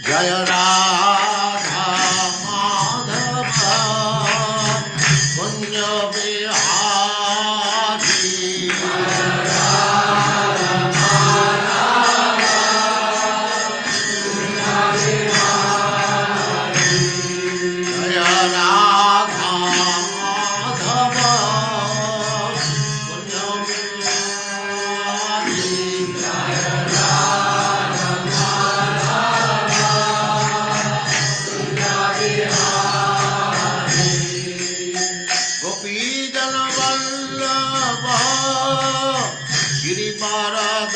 जय राधा माधव कुंज बिहारी। जय राधा माधव कुंज बिहारी। गोपीजन वल्लभ गिरिवरधारी।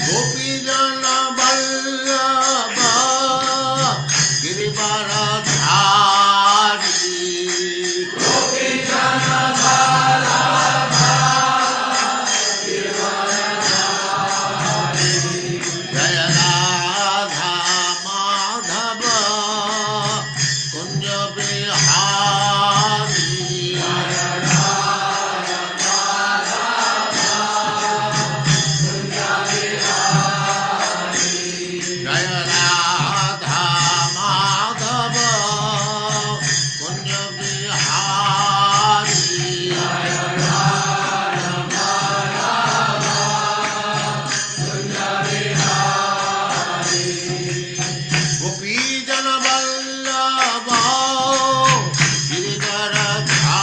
गोपीजन वल्लभ गिरिवरधारी। जय राधा माधव कुंज बिहारी। जय राधा माधव कुंज बिहारी। गोपीजन वल्लभ गिरिवरधारी।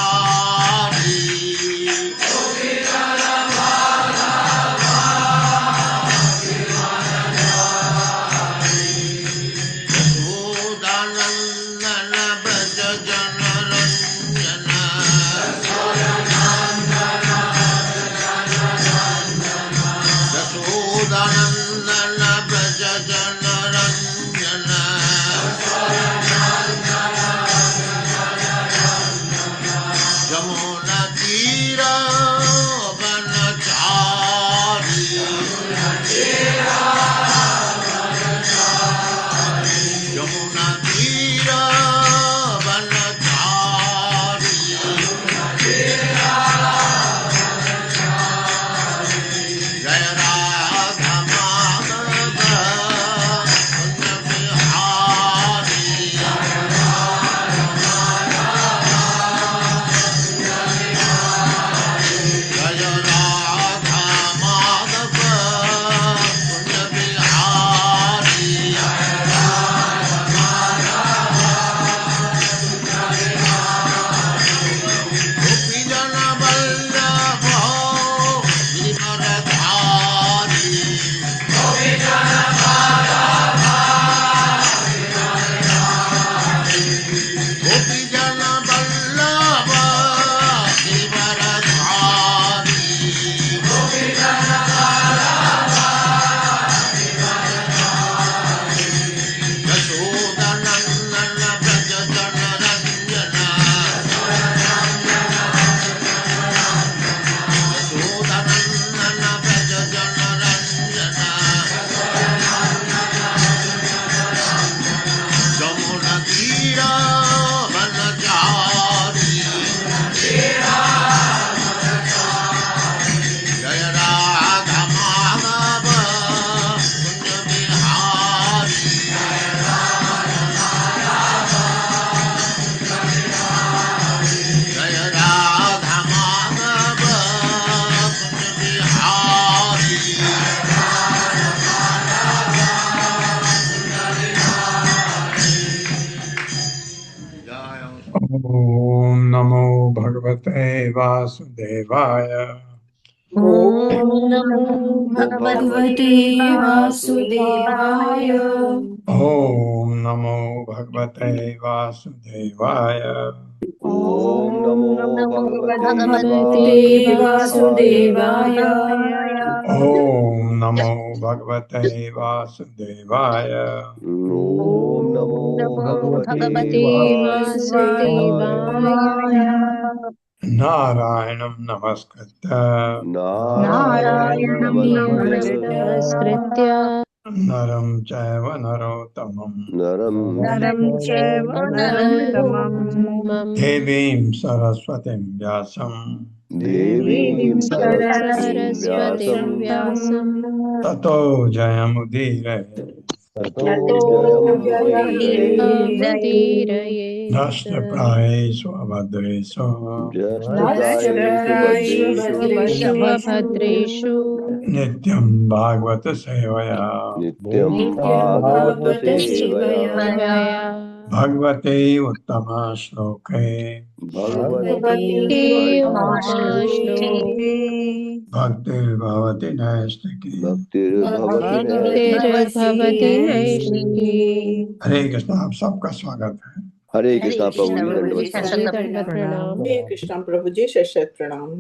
यशोदानंदन व्रज जनरंजन। यशोदानंदन व्रज जनरंजन। जमुना तीर वनचारी। यमुना तीर वनचारी। जय राधा माधव कुंज बिहारी। जय राधा माधव कुंज बिहारी। गोपीजन वल्लभ गिरिवरधारी। गोपीजन वल्लभ गिरिवरधारी। यशोदानंदन व्रज जनरंजन। यशोदानंदन व्रज जनरंजन। जमुना तीर वनचारी। जय राधा माधव कुंज बिहारी। जय राधा माधव कुंज बिहारी। जय ओम नमो भगवते वासुदेवाय। ओम नमो भगवते वासुदेवाय। ओम नमो भगवते वासुदेवाय। ओम नमो भगवते भगवते वासुदेवाय। ओम नमो भगवते वासुदेवाय। ओम नमो भगवते वासुदेवाय। नारायणं नमस्कृत्य नारायणं नारायणं नमस्कृत्य नमस्कृत्य नरं चैव नरोत्तमम् नरं नरं चैव नरोत्तमम् नरोत्तमम् देवीं सरस्वतीं व्यासं देवीं देवीं सरस्वतीं सरस्वतीं व्यासं ततो जयमुदीरये ततो ततो जयमुदीरयेत् नष्टप्रायेषु अभद्रेषु जष्टप्रायेषु नष्टप्रायेषु भद्रेषु भद्रेषु अभद्रेषु नित्यं भागवत सेवया नित्यं नित्यं भागवत भागवत सेवया सेवया भगवते उत्तमश्लोके भगवते भगवते उत्तमश्लोके श्लोके भक्तिर्भवति नैष्टिकी। भक्तिर्भवति भक्तिर्भवति नैष्ठिकी। नैष्ठिकी। हरे कृष्ण। आप सबका स्वागत है। हरे हरे कृष्णा प्रभु कृष्णा जी, प्रभु दंडवत जी प्रणाम। जी शत दंडवत प्रणाम। हरे कृष्णा प्रभु जी शत प्रणाम।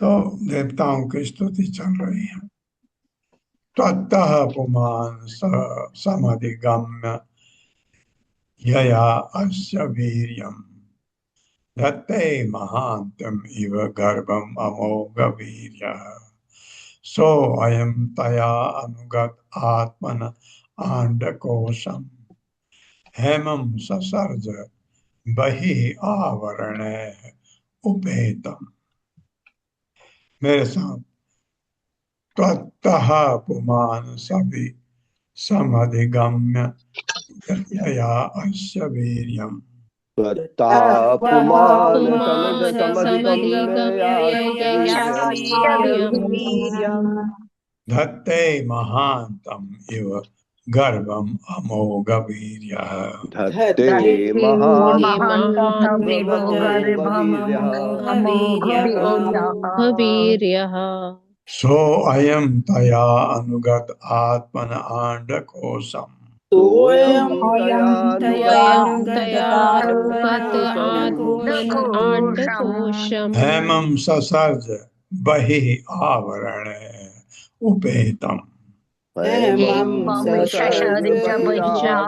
तो देवताओं की स्तुति चल रही है। त्वत्तः पुमान् समधिगम्य यया अस्य वीर्यम् धत्ते महान्तम् इव गर्भम् अमोघ वीर्यः सो अयं तया अनुगत आत्मन आण्डकोशम् हेमं ससर्ज बहिः आवरणैः उपेतम्। मेरे साथ त्वत्तः पुमान् सभी समधिगम्य यया अस्य वीर्यम् त्वत्ता पुमान् पुमान् समधिगम्य समधिगम्य वीर्यम् धत्ते महान्तम् इव गर्भम् अमोघ वीर्यः धत्ते धत्ते महान्तम् महान्तमिव अमोघ वीर्यः अमोघवीर्यः सो अयं तया अनुगत आत्मन आण्डकोशम् सोऽयं सोऽयं तयं तयानुगत तयानुगताण्डकोशम् आत्मन आण्डकोशम् हेमं ससर्ज बहिः आवरणे उपेतम्। हेमं ससर्ज बहिरावरणैरुपेतम्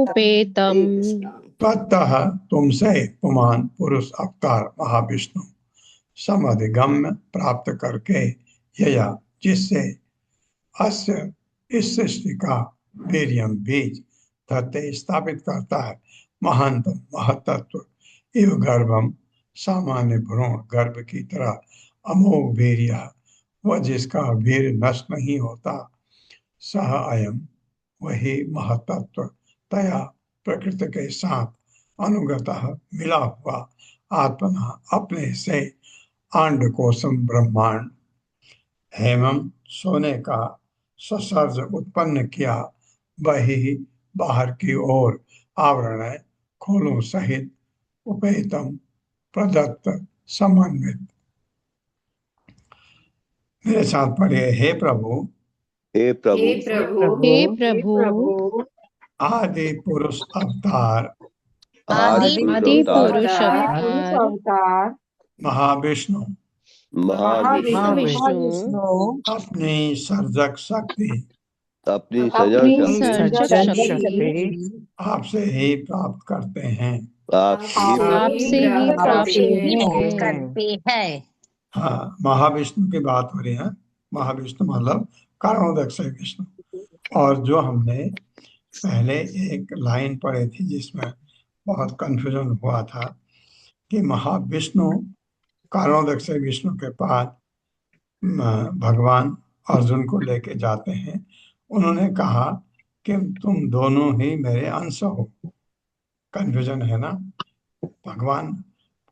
उपेतम्। ततः तुमसे पुमान पुरुष अवतार महाविष्णु समधिगम्य प्राप्त करके यया जिससे अस्य इस सृष्टि का वीर्यम बीज धत्ते स्थापित करता है महानतम महतत्व इव गर्भम सामान्य भ्रूण गर्भ की तरह अमोघ वीर्य वह जिसका वीर नष्ट नहीं होता सह अयम वही महतत्व तया प्रकृति के साथ अनुगतः मिला हुआ आत्मना अपने से आंडकोशम ब्रह्मांड हेमम सोने का ससर्ज उत्पन्न किया वही बाहर की ओर आवरण खोलों सहित उपेतम प्रदत्त समन्वित। मेरे साथ पढ़िए। हे प्रभु हे प्रभु हे प्रभु हे प्रभु आदि पुरुष अवतार आदि पुरुष अवतार अवतार महाविष्णु महाविष्णु अपनी सर्जक शक्ति अपनी अपनी सजग सर्जक शक्ति शक्ति आपसे ही प्राप्त करते हैं। आपसे ही प्राप्त करते हैं। हाँ, महाविष्णु की बात हो रही है। महाविष्णु मतलब कारणोदक से विष्णु। और जो हमने पहले एक लाइन पढ़ी थी जिसमें बहुत कंफ्यूजन हुआ था कि महाविष्णु कारणोदक से विष्णु के पास भगवान अर्जुन को लेके जाते हैं। उन्होंने कहा कि तुम दोनों ही मेरे अंश हो। कंफ्यूजन है ना। भगवान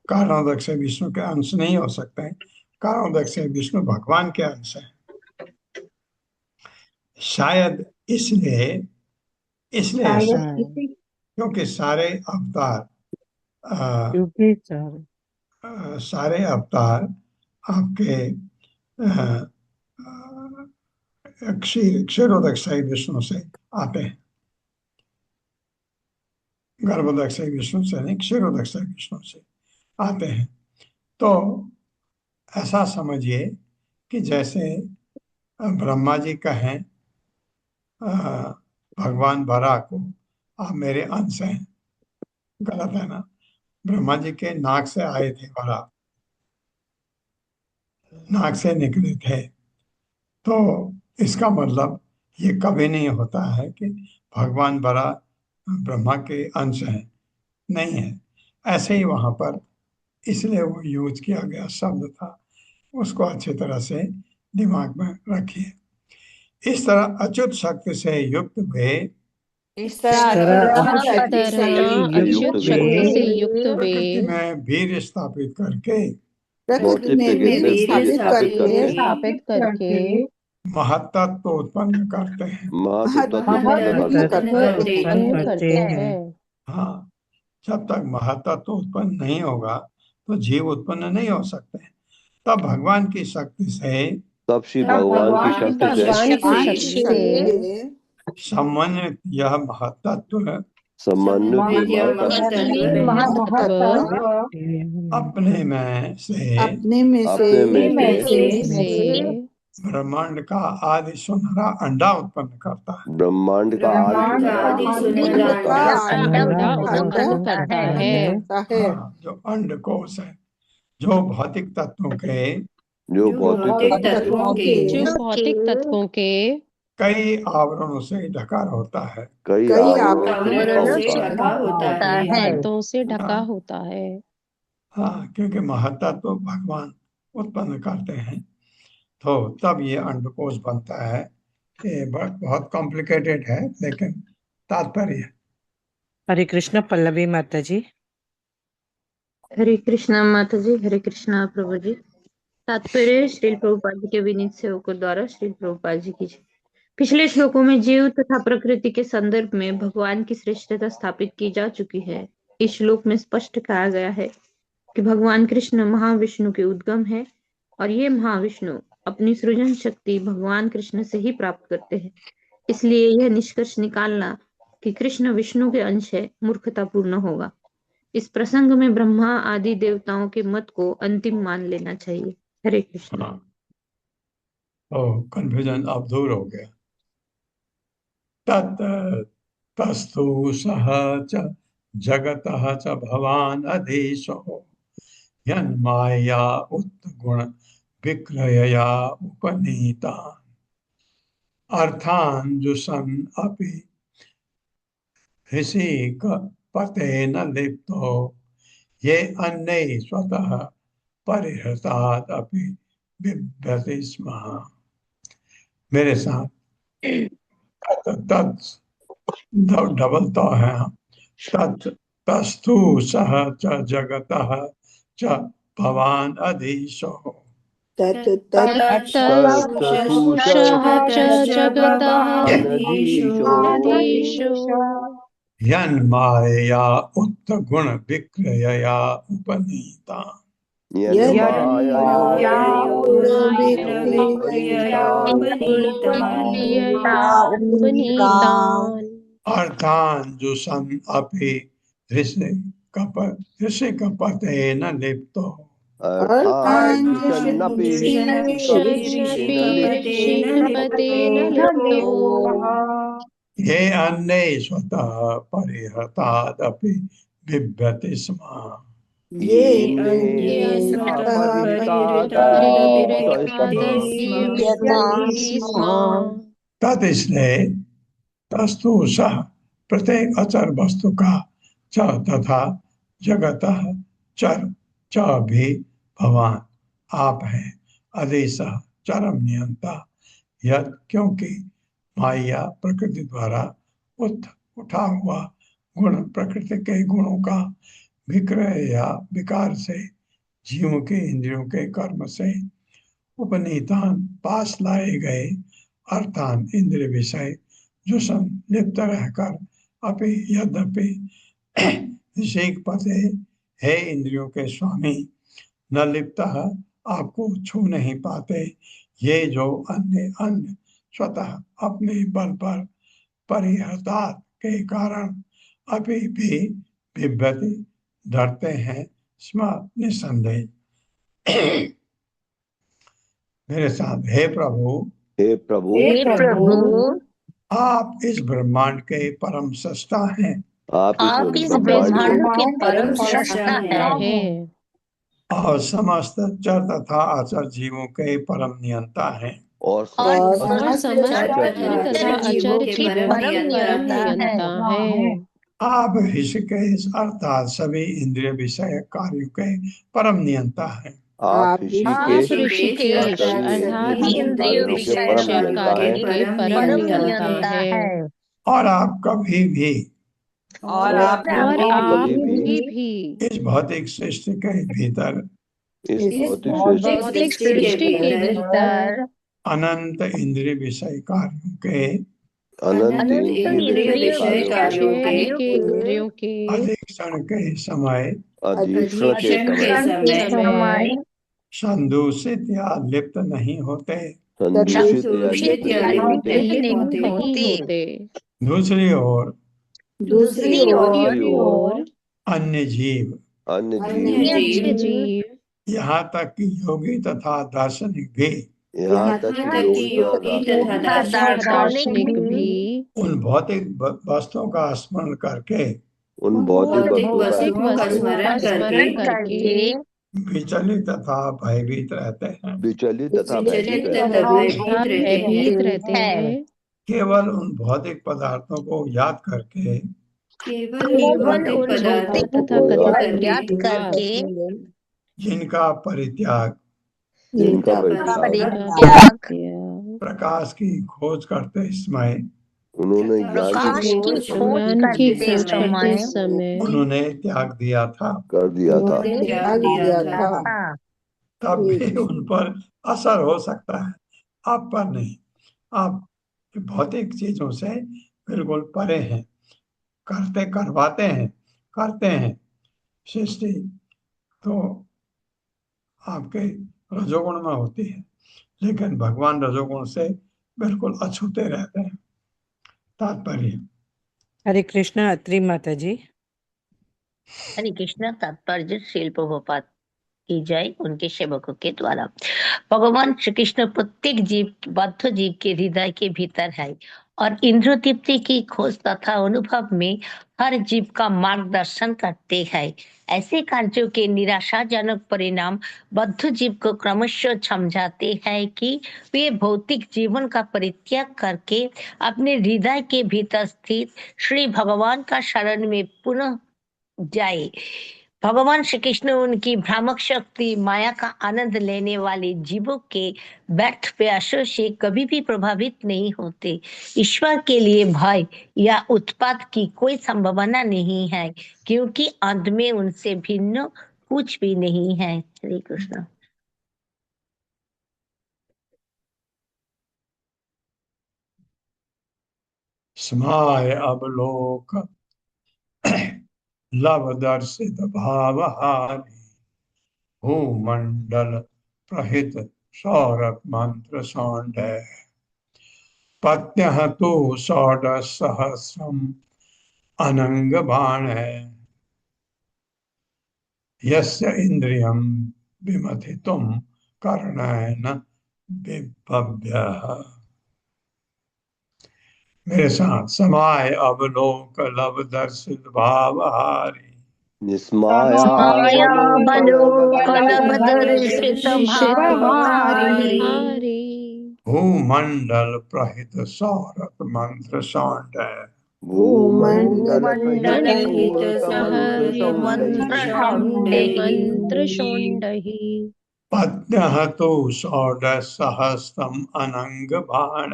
कारणोदक से विष्णु के अंश नहीं हो सकते हैं। कारणोदक से विष्णु भगवान के अंश है। शायद इसलिए क्योंकि सारे अवतार सारे अवतार आपके क्षीरोदक से विष्णु से आते हैं। गर्भोदक से विष्णु से नहीं, क्षीरोदक से विष्णु से आते हैं। तो ऐसा समझिए कि जैसे ब्रह्मा जी कहें भगवान बरा को आप मेरे अंश हैं, गलत है ना। ब्रह्मा जी के नाक से आए थे बरा, नाक से निकले थे। तो इसका मतलब ये कभी नहीं होता है कि भगवान बड़ा ब्रह्मा के अंश है, नहीं है। ऐसे ही वहां पर इसलिए वो यूज किया गया शब्द था, उसको अच्छी तरह से दिमाग में रखिए। इस तरह अच्युत शक्ति से युक्त वे इस तरह तरह अच्युत अच्युत शक्ति से युक्त युक्त वे वे शक्ति से युक्त वे प्रकृति में वीर स्थापित करके प्रकृति में भौतिक वीर में स्थापित स्थापित करके करके स्थापित करके महत्त्व उत्पन्न करते हैं। महत्व तत्व उत्पन्न महत्व करते हैं। उत्पन्न करते हैं। हाँ, जब तक महत्त्व उत्पन्न नहीं होगा तो जीव उत्पन्न नहीं हो सकते। तब भगवान की शक्ति से तब श्री तब भगवान की भगवान शक्ति से भगवान की शक्ति शक्ति से समन्वित यह महत्त्व समन्वित यह महत्व महत्त्व अपने में से अपने में अपने में से ब्रह्मांड का आदि सुनहरा अंडा उत्पन्न करता है। ब्रह्मांड का आदि ब्रह्मांड का अंडा उत्पन्न उत्पन्न करता है। करता है। हाँ, जो अंडकोश है, जो भौतिक तत्वों के जो भौतिक तत्वों के जो भौतिक तत्वों के कई आवरणों से ढका होता है। कई कई आवरणों से ढका होता है। परतों से ढका हाँ। होता है। हाँ, क्योंकि महत्त्व तो भगवान उत्पन्न करते हैं, तो तब ये अंडकोश बनता है। ये बहुत कॉम्प्लिकेटेड है, लेकिन तात्पर्य हरे कृष्ण पल्लवी माता जी। हरे कृष्णा माता जी। हरे कृष्णा प्रभु जी। तात्पर्य श्रील प्रभुपाद जी के विनीत सेवकों द्वारा श्रील प्रभुपाद जी की जय। पिछले श्लोकों में जीव तथा प्रकृति के संदर्भ में भगवान की श्रेष्ठता स्थापित की जा चुकी है। इस श्लोक में स्पष्ट कहा गया है कि भगवान कृष्ण महाविष्णु के उद्गम है और ये महाविष्णु अपनी सृजन शक्ति भगवान कृष्ण से ही प्राप्त करते हैं। इसलिए यह निष्कर्ष निकालना कि कृष्ण विष्णु के अंश है मूर्खतापूर्ण होगा। इस प्रसंग में ब्रह्मा आदि देवताओं के मत को अंतिम मान लेना चाहिए। हरे कृष्ण। हाँ, तो कन्फ्यूजन अब दूर हो गया। तत् तस्तु सह च जगतः च भवान् अधीशो यन्माया उत्गुण विक्रयया उपनीता अर्थान् जुषन् अपि ऋषिक पतेन लिप्तो ये अन्ये स्वतः परिहृतात् अपि बिभ्यति स्म। मेरे साथ डबल तो है। तत् तस्तु सह च जगतः च भवान् अधीशो आदेशो यन्मायया उत्गुण विक्रयया उपनीता अर्थान् जुषन् अपि ऋषिकपतेन लिप्तो ये अन्ये स्वतः परिहृतादपि बिभ्यति स्म। तत् इसलिए तस्तु सह प्रत्येक अचर वस्तु का च तथा जगतः चर च भी भगवान आप हैं आदेश चरम नियंता यद क्योंकि माया प्रकृति द्वारा उठा हुआ गुण प्रकृति के गुणों का विक्रय या विकार से जीवों के इंद्रियों के कर्म से उपनीतान पास लाए गए अर्थान इंद्रिय विषय जो संलिप्त रहकर अपि यद्यपि ऋषिक पते है इंद्रियों के स्वामी न लिप्त आपको छू नहीं पाते। ये जो अन्य अन्य स्वतः अपने बल पर परिहृता के कारण अभी भी बिभ्यति डरते हैं स्म निसंदेह। मेरे साथ हे प्रभु आप इस ब्रह्मांड के परम सृष्टा हैं। आप इस ब्रह्मांड के परम सृष्टा है और समस्त चर तथा अचर जीवों के परम नियंता हैं। और और समस्त समस्त आचार्य तथा तथा आचार्य जीवों के की परम परम नियंता नियंता है। है। आप ऋषिकेश अर्थात सभी इंद्रिय विषय कार्यों के परम नियंता है। आप आप ऋषिकेश ऋषिकेश सभी अर्थात इंद्रिय इंद्रिय कार्यों के विषय परम कार्यों नियंता के है। परम नियंता है। और आप कभी भी और आप कभी भी इस भौतिक सृष्टि के भीतर इस भौतिक भौतिक सृष्टि सृष्टि के भीतर अनंत इंद्रिय विषय कार्यों के अनंत इंद्रिय विषय कार्यों के अधिक्षण के समय अधीक्षण के अधीक्षण समय के समय संदूषित या लिप्त नहीं होते। संदूषित या संदूषित या लिप्त नहीं होते। दूसरी ओर दूसरी दूसरी ओर अन्य जीव अन्य अन्य जीव जीव यहाँ तक कि योगी तथा दार्शनिक भी यहाँ तक यहाँ तक कि योगी तथा दार्शनिक भी उन भौतिक वस्तुओं का स्मरण करके उन भौतिक भौतिक वस्तुओं का वस्तुओं का स्मरण करके विचलित तथा भयभीत रहते हैं। विचलित तथा विचलित भयभीत तथा रहते हैं। भयभीत रहते हैं। केवल उन भौतिक पदार्थों को याद करके केवल उन भौतिक पदार्थों को को याद याद करके जिनका परित्याग जिनका परित्याग प्रकाश की खोज करते समय उन्होंने ज्ञान की खोज करते समय उन्होंने त्याग दिया था, कर दिया था। त्याग दिया था। तब भी उन पर असर हो सकता है, आप पर नहीं। आप भौतिक चीजों से बिल्कुल परे हैं, करते हैं सृष्टि तो आपके रजोगुण में होती है, लेकिन भगवान रजोगुण से बिल्कुल अछूते रहते हैं। तात्पर्य हरे कृष्ण अत्री माता जी। हरे कृष्ण। तात्पर्य श्रील प्रभुपाद की जय उनके सेवकों के द्वारा। भगवान श्री कृष्ण प्रत्येक जीव बद्ध जीव के हृदय के भीतर है और इंद्रिय तृप्ति की खोज तथा अनुभव में हर जीव का मार्गदर्शन करते हैं। ऐसे कार्यों के निराशाजनक परिणाम बद्ध जीव को क्रमशः समझाते हैं कि वे भौतिक जीवन का परित्याग करके अपने हृदय के भीतर स्थित श्री भगवान का शरण में पुनः जाए। भगवान श्री कृष्ण उनकी भ्रामक शक्ति माया का आनंद लेने वाले जीवों के व्यर्थ प्रयासों से कभी भी प्रभावित नहीं होते। ईश्वर के लिए भय या उत्पात की कोई संभावना नहीं है, क्योंकि अंत में उनसे भिन्न कुछ भी नहीं है। हरे कृष्ण। स्माय अवलोक लव दर्शित भावहारी भूमंडल प्रहित सौरभ मंत्र सौंड पत्य तो षोड सहस्रम अनंग बाण यस्य इंद्रियम विमथितुम कर्णेन बिभव्यः। मेरे साथ समाय अवलोक लव दर्शित भावहारी भूमंडल प्रहित सौरभ मंत्र सौंड भूमंडल पद्य तो षोड सहस्रम अनंग बाण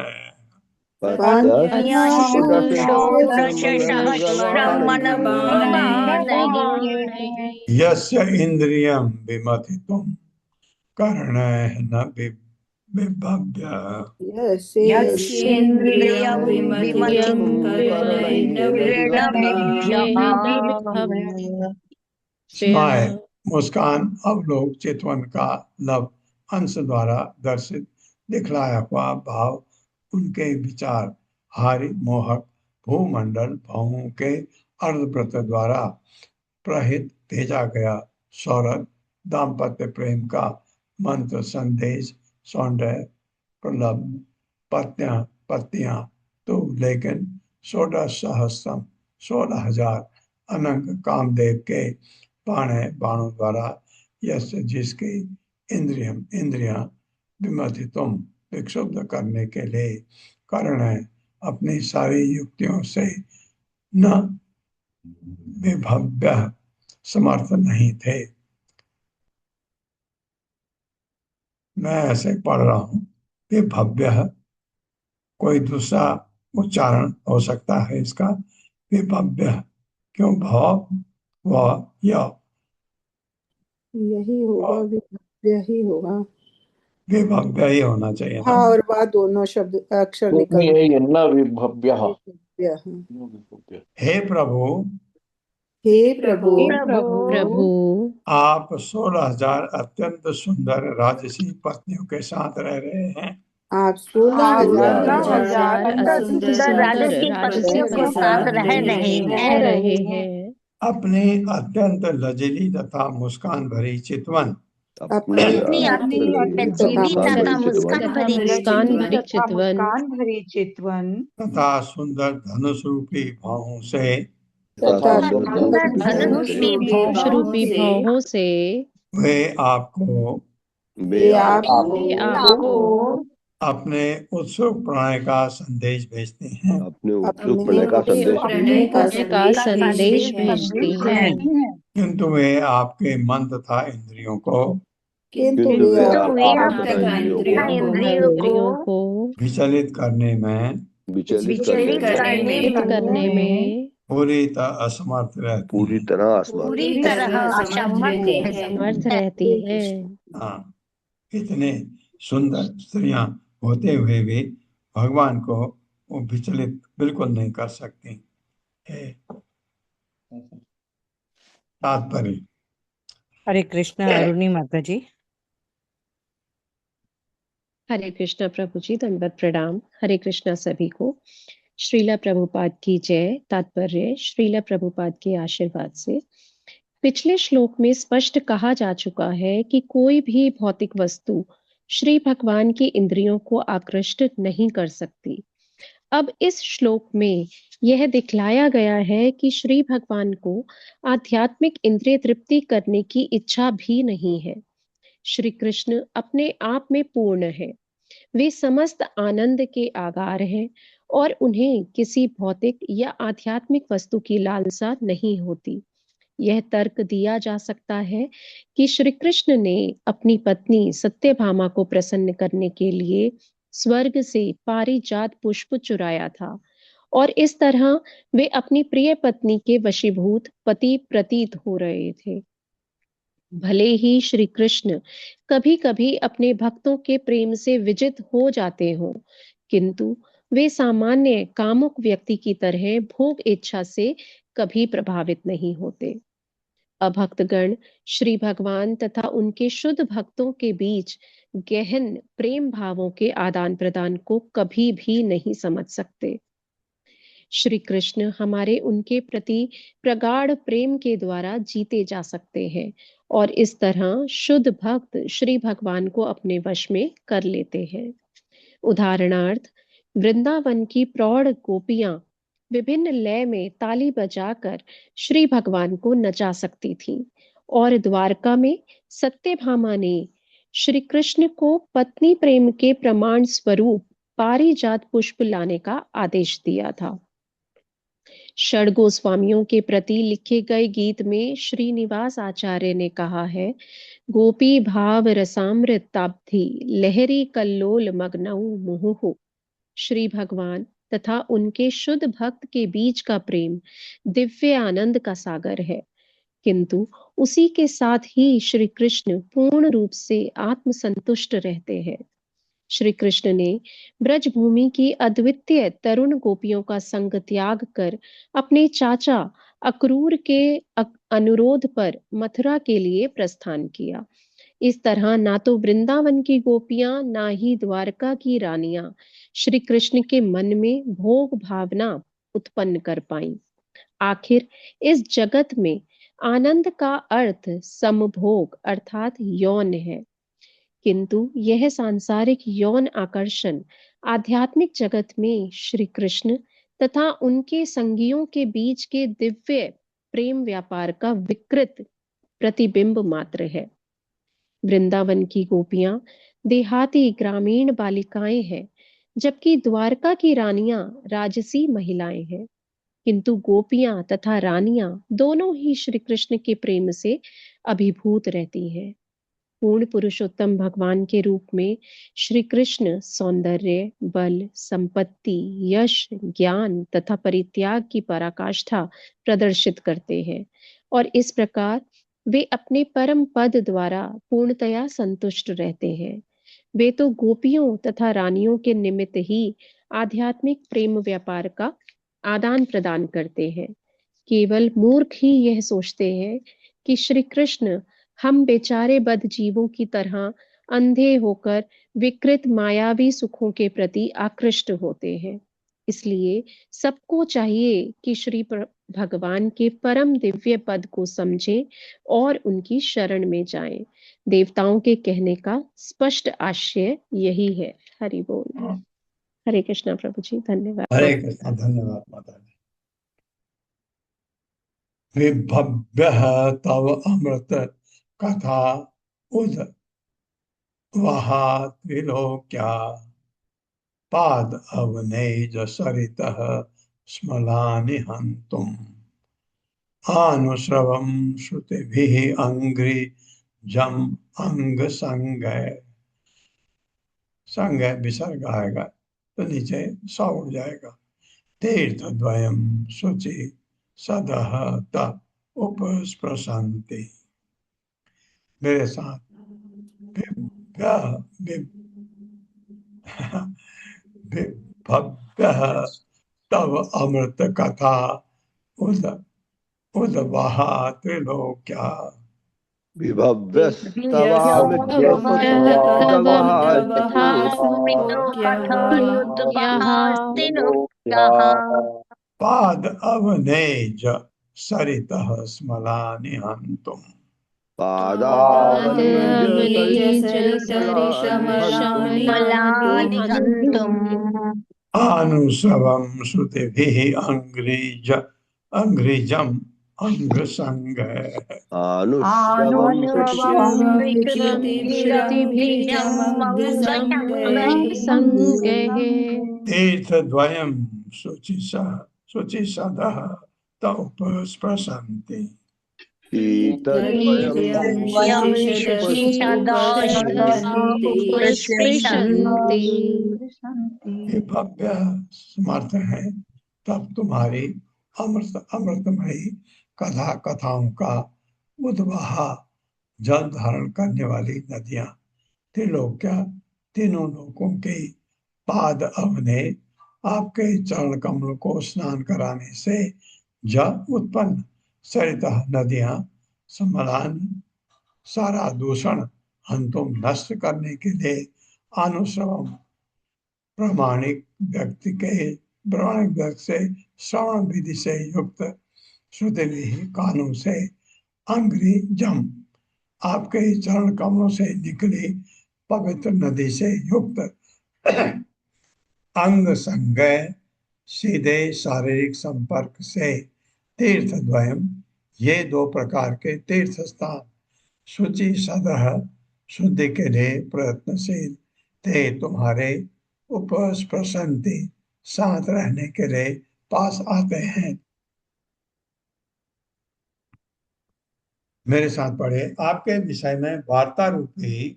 यस्य इंद्रियम विमथितुम कर्णेन बिभव्यः। स्माय मुस्कान अवलोक चितवन का लव अंश द्वारा दर्शित दिखलाया हुआ भाव उनके विचार हारी मोहक भूमंडल भावों के अर्धव्रत द्वारा प्रहित भेजा गया सौरभ दाम्पत्य प्रेम का मंत्र संदेश सौंदर्य प्रलभ पत्तियां तो लेकिन 16,000 16,000 अनंग कामदेव के बाणों द्वारा यश जिसकी इंद्रियां विक्षुब्ध करने के लिए कर्ण अपनी सारी युक्तियों से न विभव्य समर्थ नहीं थे। मैं ऐसे पढ़ रहा हूं, विभव्य, कोई दूसरा उच्चारण हो सकता है इसका, विभव्य। क्यों भव व य, यही होगा, विभव्य ही होगा। विभव्य ही होना चाहिए हाँ ना। और वह दोनों शब्द अक्षर निकल है यन्ना विभव्यः। विभव्य है। हे प्रभु, हे प्रभु, प्रभु आप 16,000 अत्यंत सुंदर राजसी पत्नियों के साथ रह रहे हैं। आप 16,000 सुंदर राजसी पत्नियों के साथ रह रहे हैं। अपनी अत्यंत लजीली तथा मुस्कान भरी चितवन, अपनी अपनी लचीली तथा मुस्कान भरी चितवन तथा सुंदर धनुष रूपी बाहों से सुंदर धनुष रूपी भौहों से वे आपको अपने उत्सुक प्रणय का संदेश भेजते हैं। का संदेश भेजती है। किंतु वे आपके मन तथा इंद्रियों को किंतु वे इंद्रियों को विचलित करने में करने में पूरी तरह असमर्थ रहती हैं। समर्थ रहती है। हाँ, इतने सुंदर स्त्रियां होते हुए भी भगवान को वो विचलित बिल्कुल नहीं कर सकती है। तात्पर्य। हरे कृष्णा अरुणी माता जी। हरे कृष्णा प्रभु जी, दंडवत प्रणाम। हरे कृष्णा सभी को। श्रीला प्रभुपाद की जय। तात्पर्य, श्रीला प्रभुपाद के आशीर्वाद से पिछले श्लोक में स्पष्ट कहा जा चुका है कि कोई भी भौतिक वस्तु श्री भगवान की इंद्रियों को आकृष्ट नहीं कर सकती। अब इस श्लोक में यह दिखलाया गया है कि श्री भगवान को आध्यात्मिक इंद्रिय तृप्ति करने की इच्छा भी नहीं है। श्री कृष्ण अपने आप में पूर्ण है, वे समस्त आनंद के आगार हैं और उन्हें किसी भौतिक या आध्यात्मिक वस्तु की लालसा नहीं होती। यह तर्क दिया जा सकता है कि श्री कृष्ण ने अपनी पत्नी सत्यभामा को प्रसन्न करने के लिए स्वर्ग से पारिजात पुष्प चुराया था और इस तरह वे अपनी प्रिय पत्नी के वशीभूत पति प्रतीत हो रहे थे। भले ही श्री कृष्ण कभी कभी अपने भक्तों के प्रेम से विजित हो जाते हों, किंतु वे सामान्य कामुक व्यक्ति की तरह भोग इच्छा से कभी प्रभावित नहीं होते। अभक्तगण श्री भगवान तथा उनके शुद्ध भक्तों के बीच गहन प्रेम भावों के आदान प्रदान को कभी भी नहीं समझ सकते। श्री कृष्ण हमारे उनके प्रति प्रगाढ़ प्रेम के द्वारा जीते जा सकते हैं और इस तरह शुद्ध भक्त श्री भगवान को अपने वश में कर लेते हैं। उदाहरणार्थ, वृंदावन की प्रौढ़ गोपियां विभिन्न लय में ताली बजाकर श्री भगवान को नचा सकती थीं और द्वारका में सत्यभामा ने श्री कृष्ण को पत्नी प्रेम के प्रमाण स्वरूप पारिजात पुष्प लाने का आदेश दिया था। षड गोस्वामियों के प्रति लिखे गए गीत में श्रीनिवास आचार्य ने कहा है, गोपी भाव रसामृताब्धि लहरी कल्लोल मग्नऊ मुहुः। श्री भगवान तथा उनके शुद्ध भक्त के बीच का प्रेम दिव्य आनंद का सागर है, किंतु उसी के साथ ही श्री कृष्ण पूर्ण रूप से आत्मसंतुष्ट रहते हैं। श्री कृष्ण ने ब्रजभूमि की अद्वितीय तरुण गोपियों का संग त्याग कर अपने चाचा अक्रूर के अनुरोध पर मथुरा के लिए प्रस्थान किया। इस तरह ना तो वृंदावन की गोपियां ना ही द्वारका की रानियां श्री कृष्ण के मन में भोग भावना उत्पन्न कर पाईं। आखिर इस जगत में आनंद का अर्थ समभोग अर्थात यौन है, किंतु यह सांसारिक यौन आकर्षण आध्यात्मिक जगत में श्री कृष्ण तथा उनके संगियों के बीच के दिव्य प्रेम व्यापार का विकृत प्रतिबिंब मात्र है। वृंदावन की गोपियां देहाती ग्रामीण बालिकाएं हैं, जबकि द्वारका की रानियां राजसी महिलाएं हैं। किंतु गोपियां तथा रानियां दोनों ही श्री कृष्ण के प्रेम से अभिभूत रहती हैं। पूर्ण पुरुषोत्तम भगवान के रूप में श्री कृष्ण सौंदर्य, बल, संपत्ति, यश, ज्ञान तथा परित्याग की पराकाष्ठा प्रदर्शित करते हैं और इस प्रकार वे अपने परम पद द्वारा पूर्णतया संतुष्ट रहते हैं। वे तो गोपियों तथा रानियों के निमित्त ही आध्यात्मिक प्रेम व्यापार का आदान प्रदान करते हैं। केवल मूर्ख ही यह सोचते हैं कि श्री कृष्ण हम बेचारे बद्ध जीवों की तरह अंधे होकर विकृत मायावी सुखों के प्रति आकृष्ट होते हैं। इसलिए सबको चाहिए कि श्री भगवान के परम दिव्य पद को समझें और उनकी शरण में जाएं। देवताओं के कहने का स्पष्ट आशय यही है। हरि बोल। हरे कृष्णा प्रभु जी, धन्यवाद। हरे कृष्णा। धन्यवाद माता जी। विभव्यः तव अमृत कथा उद वहा त्रिलोक्या पाद अवनेज सरितः स्मलानि हन्तुम् आनुश्रवं श्रुतिभिः अंघ्रिजम् अंग संग विसर्ग आएगा तो नीचे सा उड़ जाएगा। तीर्थद्वयं शुचि सदह त उपस्पृशन्ति। मेरे साथ विभव्यः तव अमृत कथा उद्वहा त्रिलोक्या पाद अवनेज सरितः स्मलानि हन्तुम् आनुश्रवं श्रुतिभिः अंघ्रिजम् अंग संग तीर्थद्वयं शुचिसदः त उपस्पृशन्ति। भव्य समर्थ है तब तुम्हारी अमृतमयी कथाओं का उद्वहा जल धारण करने वाली नदियां त्रिलोक्या तीनों लोकों के पाद अवने आपके चरण कमल को स्नान कराने से जल उत्पन्न सरितः नदियां समलान सारा दूषण हंतुम नष्ट करने के लिए अनुश्रवम प्रामाणिक व्यक्ति से श्रवण विधि से युक्त श्रुति कानों से अंग्रेजम आपके चरण कमलों से निकली पवित्र नदी से युक्त अंग संगय सीधे शारीरिक संपर्क से तीर्थद्वयम ये दो प्रकार के तीर्थ स्थान शुचि सदह शुद्धि के लिए प्रयत्नशील थे तुम्हारे उपस्पृशन्ति साथ रहने के लिए पास आते हैं। मेरे साथ पढ़े। आपके विषय में वार्ता रूपी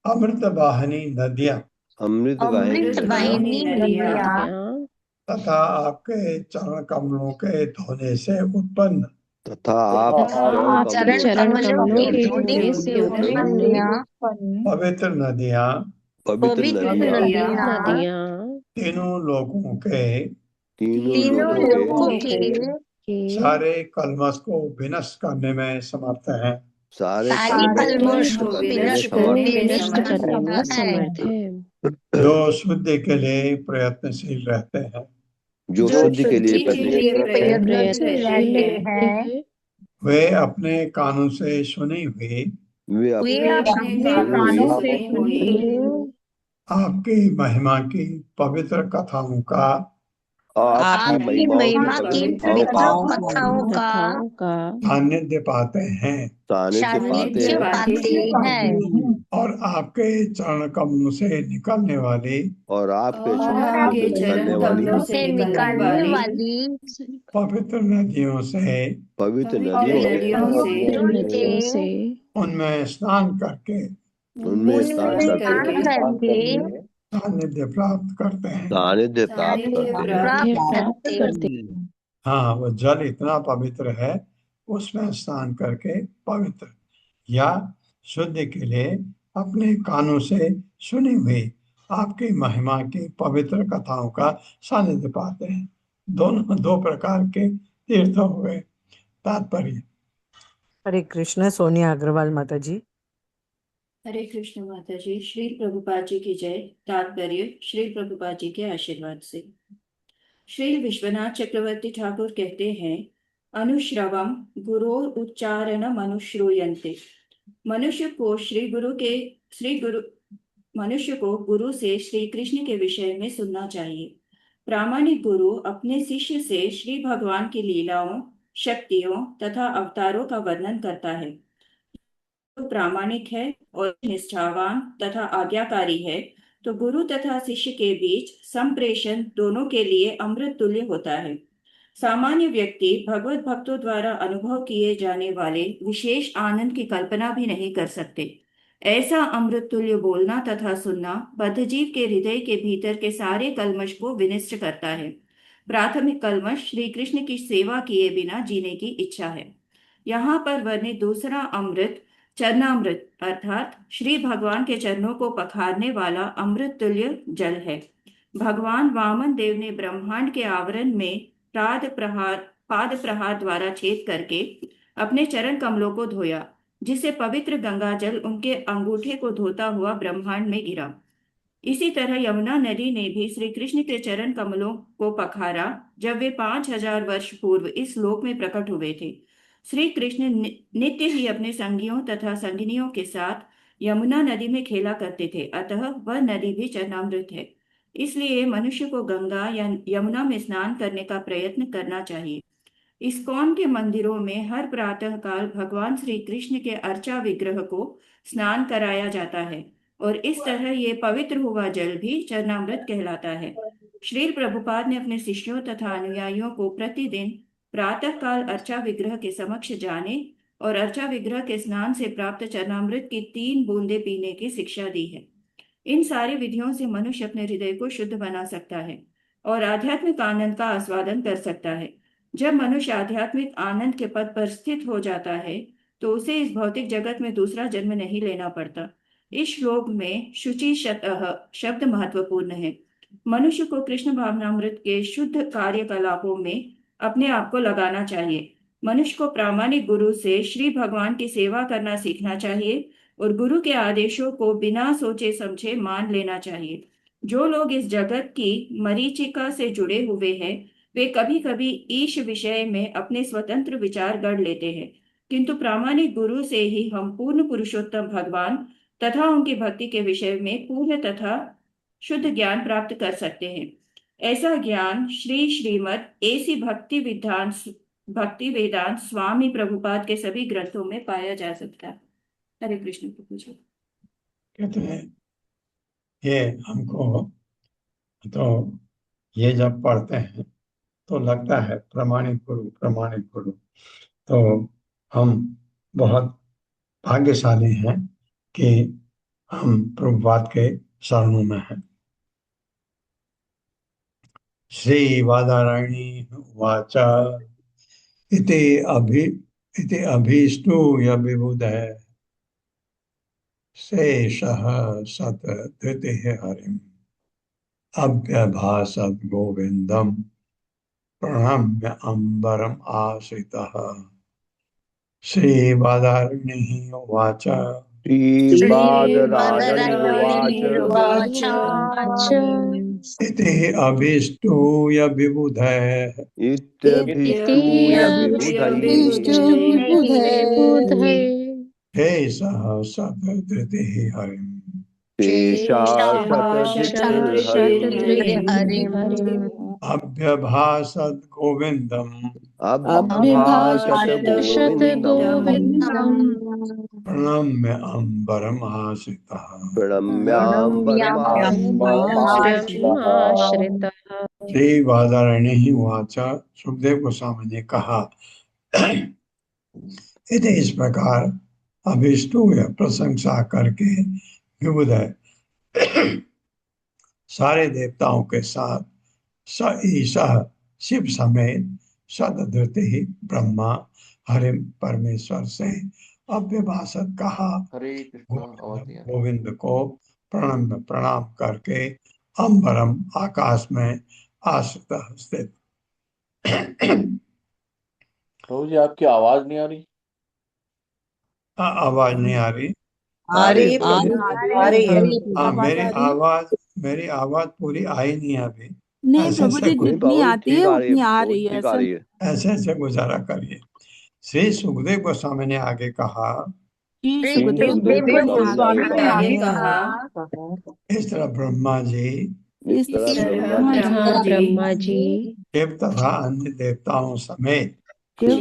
अमृत वाहिनी नदियां तथा आपके चरण कमलों के धोने से उत्पन्न पवित्र नदियां तीनों लोगों के सारे कलमश को विनष्ट करने में समर्थ है। जो शुद्धि के लिए प्रयत्नशील रहते हैं वे अपने कानों से सुनी हुई आपकी महिमा की पवित्र कथाओं का आपकी आपकी महिमा की पवित्र पवित्र कथाओं कथाओं का सानिध्य पाते हैं सानिध्य पाते हैं और आपके चरण कमलों से निकलने वाली और आपके आपके चरण कमलों से से निकलने निकलने वाली वाली पवित्र नदियों से पवित्र पवित्र नदियों नदियों से से उनमें स्नान करके उनमें स्नान उनमें करके स्नान करके सानिध्य प्राप्त करते हैं। सानिध्य प्राप्त करते हैं। प्राप्त करते हैं। हाँ, वो जल इतना पवित्र है, उसमें स्नान करके पवित्र या शुद्ध के लिए अपने कानों से सुनी हुई आपकी महिमा की पवित्र कथाओं का सानिध्य पाते हैं। दोनों दो प्रकार के तीर्थ हुए। तात्पर्य। हरे कृष्ण। सोनिया अग्रवाल माता जी। हरे कृष्ण माता जी। श्री प्रभुपाद जी की जय। तात्पर्य श्री प्रभुपाद जी के आशीर्वाद से। श्री विश्वनाथ चक्रवर्ती ठाकुर कहते हैं, अनुश्रवम गुरोर उच्चारण मनुश्रूयन्ते। मनुष्य को गुरु से श्री कृष्ण के विषय में सुनना चाहिए। प्रामाणिक गुरु अपने शिष्य से श्री भगवान की लीलाओं, शक्तियों तथा अवतारों का वर्णन करता है। तो प्रामाणिक है और निष्ठावान तथा आज्ञाकारी है, तो गुरु तथा शिष्य के बीच संप्रेषण दोनों के लिए अमृत तुल्य होता है। सामान्य व्यक्ति भगवत भक्तों द्वारा अनुभव किए जाने वाले विशेष आनंद की कल्पना भी नहीं कर सकते। ऐसा अमृत तुल्य बोलना तथा सुनना बद्धजीव के हृदय के भीतर के सारे कल्मश को विनष्ट करता है। प्राथमिक कल्मश श्री कृष्ण की सेवा किए बिना जीने की इच्छा है। यहाँ पर वर्णित दूसरा अमृत चरणामृत अर्थात श्री भगवान के चरणों को पखारने वाला अमृत तुल्य जल है। भगवान वामन देव ने ब्रह्मांड के आवरण में पाद प्रहार द्वारा छेद करके अपने चरण कमलों को धोया, जिससे पवित्र गंगा जल उनके अंगूठे को धोता हुआ ब्रह्मांड में गिरा। इसी तरह यमुना नदी ने भी श्री कृष्ण के चरण कमलों को पखारा जब वे 5000 वर्ष पूर्व इस लोक में प्रकट हुए थे। श्री कृष्ण नित्य ही अपने संगियों तथा संगिनियों के साथ यमुना नदी में खेला करते थे, अतः वह नदी भी चरणामृत है। इसलिए मनुष्य को गंगा या यमुना में स्नान करने का प्रयत्न करना चाहिए। इस्कॉन के मंदिरों में हर प्रातः काल भगवान श्री कृष्ण के अर्चा विग्रह को स्नान कराया जाता है और इस तरह ये पवित्र हुआ जल भी चरणामृत कहलाता है। श्रील प्रभुपाद ने अपने शिष्यों तथा अनुयायियों को प्रतिदिन प्रातः काल अर्चा विग्रह के समक्ष जाने और अर्चा विग्रह के स्नान से प्राप्त चरणामृत की 3 बूंदे पीने की शिक्षा दी है। इन सारी विधियों से मनुष्य अपने हृदय को शुद्ध बना सकता है और आध्यात्मिक आनंद का आस्वादन कर सकता है। जब मनुष्य आध्यात्मिक आनंद के पद पर स्थित हो जाता है तो उसे इस भौतिक जगत में दूसरा जन्म नहीं लेना पड़ता। इस श्लोक में शुचि शब्द महत्वपूर्ण है। मनुष्य को कृष्ण भावनामृत के शुद्ध कार्यकलापों में अपने आप को लगाना चाहिए। मनुष्य को प्रामाणिक गुरु से श्री भगवान की सेवा करना सीखना चाहिए और गुरु के आदेशों को बिना सोचे समझे मान लेना चाहिए। जो लोग इस जगत की मरीचिका से जुड़े हुए हैं वे कभी कभी ईश विषय में अपने स्वतंत्र विचार गढ़ लेते हैं, किंतु प्रामाणिक गुरु से ही हम पूर्ण पुरुषोत्तम भगवान तथा उनकी भक्ति के विषय में पूर्ण तथा शुद्ध ज्ञान प्राप्त कर सकते हैं। ऐसा ज्ञान श्रीमद् एसी भक्ति वेदांत स्वामी प्रभुपाद के सभी ग्रंथों में पाया जा सकता है। हरे कृष्ण प्रभु जी। कहते हैं ये हमको तो ये जब पढ़ते हैं तो लगता है प्रमाणिक गुरु। तो हम बहुत भाग्यशाली हैं कि हम प्रभुपाद के शरणों में हैं। श्री वादारायणी वाच इति अभीष्टूय विबुधः शेषः सत धृतिः हरिम् अभ्यभासत गोविंदम प्रणम्य अंबरम आश्रितः। श्री वादारण्यः उवाच इति अभीष्टूय विबुधः हे सह सत धृतिः हरिम् हरिम अभ्यभाषत गोविंदम शत गोविंदम प्रणम्य अम्बरमाश्रितः ब्रह्माश्रितः श्री बादरायणी उवाच। सुखदेव गोस्वामी ने कहा, यदि इस प्रकार अभिष्टु या प्रशंसा करके विबुधय सारे देवताओं के साथ स ईशः शिव समेत सदधृति ही ब्रह्मा हरिम परमेश्वर से अव्यभाषत कहा, गोविंद को प्रणाम करके अंबरम आकाश में आश्रित स्थित। प्रभु जी आपकी आवाज नहीं आ रही। आवाज नहीं आ रही? आ रही है। हाँ, मेरी आवाज पूरी आई नहीं है अभी। नहीं प्रभु जी, जितनी आती है उतनी आ रही है सर। ऐसे गुजारा करिए। श्री सुखदेव गोस्वामी ने आगे कहा, सुखदेव गोस्वामी ने आगे कहा, इस तरह ब्रह्मा जी ब्रह्मा जी शिव तथा अन्य देवताओं समेत अन्य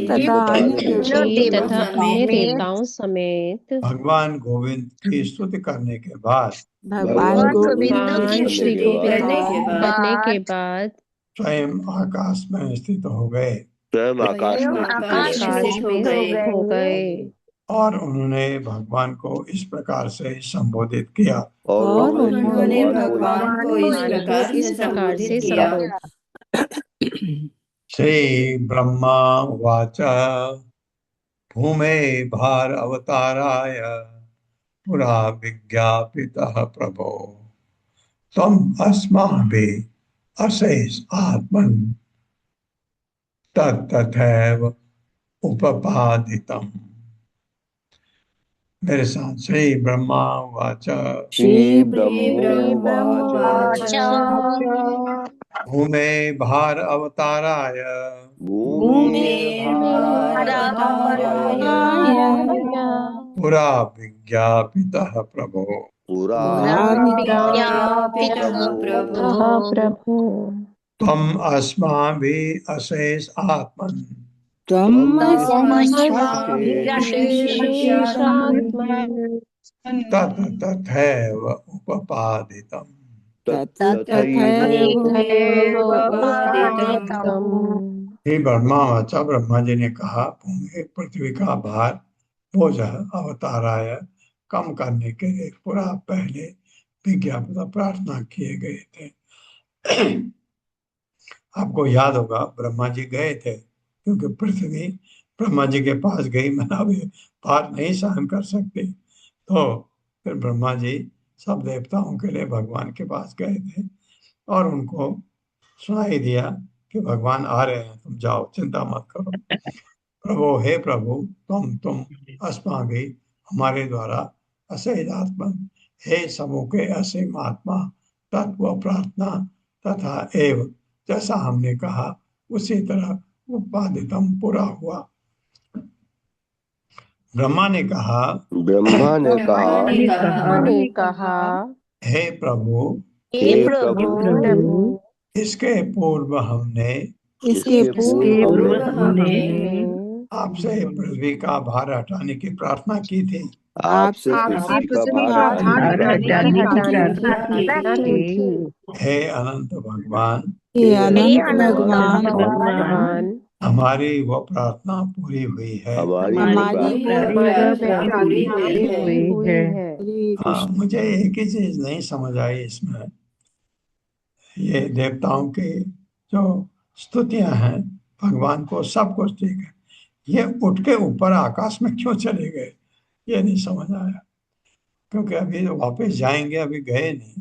देवताओं समेत भगवान गोविंद की स्तुति करने के बाद भगवान भगवान श्री गोविंद करने के बाद स्वयं आकाश में स्थित हो गए आकाश में स्थित हो गए और उन्होंने भगवान को इस प्रकार से संबोधित किया। और उन्होंने भगवान को इस प्रकार से संबोधित। श्री ब्रह्मा उवाच। भूमे भार अवताराय पुरा विज्ञापितः प्रभो त्वम् अस्माभिः अशेष आत्मन् तथैव उपपादितम्। मेरे साथ श्री ब्रह्मा उवाच। श्री ब्रह्मा उवाच। भूमे भार अवताराय पुरा विज्ञापितः प्रभो प्रभु त्वम् अस्माभिः अशेष आत्मन् तथैव उपपादितम्। हे ब्रह्मावाचा, ब्रह्मा जी ने कहा, भूमि पृथ्वी का भार बोझ अवताराय कम करने के लिए पूरा पहले विज्ञापित प्रार्थना किए गए थे। आपको याद होगा ब्रह्मा जी गए थे क्योंकि पृथ्वी ब्रह्मा जी के पास गई, मैं अभी भार नहीं सहन कर सकती, तो फिर ब्रह्मा जी सब देवताओं के लिए भगवान के पास गए थे और उनको सुनाई दिया कि भगवान आ रहे हैं, तुम जाओ, चिंता मत करो। प्रभु, हे प्रभु, तुम अस्माभि हमारे द्वारा अशेष आत्मा, हे सबों के असीम आत्मा, तत्व प्रार्थना तथा एव जैसा हमने कहा उसी तरह उपादितम पूरा हुआ। ब्रह्मा ने कहा हे प्रभु, इसके पूर्व हमने आपसे पृथ्वी का भार हटाने की प्रार्थना की थी। हे अनंत भगवान, हमारी वो प्रार्थना पूरी हुई है। मुझे एक ही चीज नहीं समझ आई इसमें, ये देवताओं की जो स्तुतियां हैं भगवान को, सब कुछ ठीक है, ये उठ के ऊपर आकाश में क्यों चले गए, ये नहीं समझ आया। क्योंकि अभी वापस जाएंगे, अभी गए नहीं,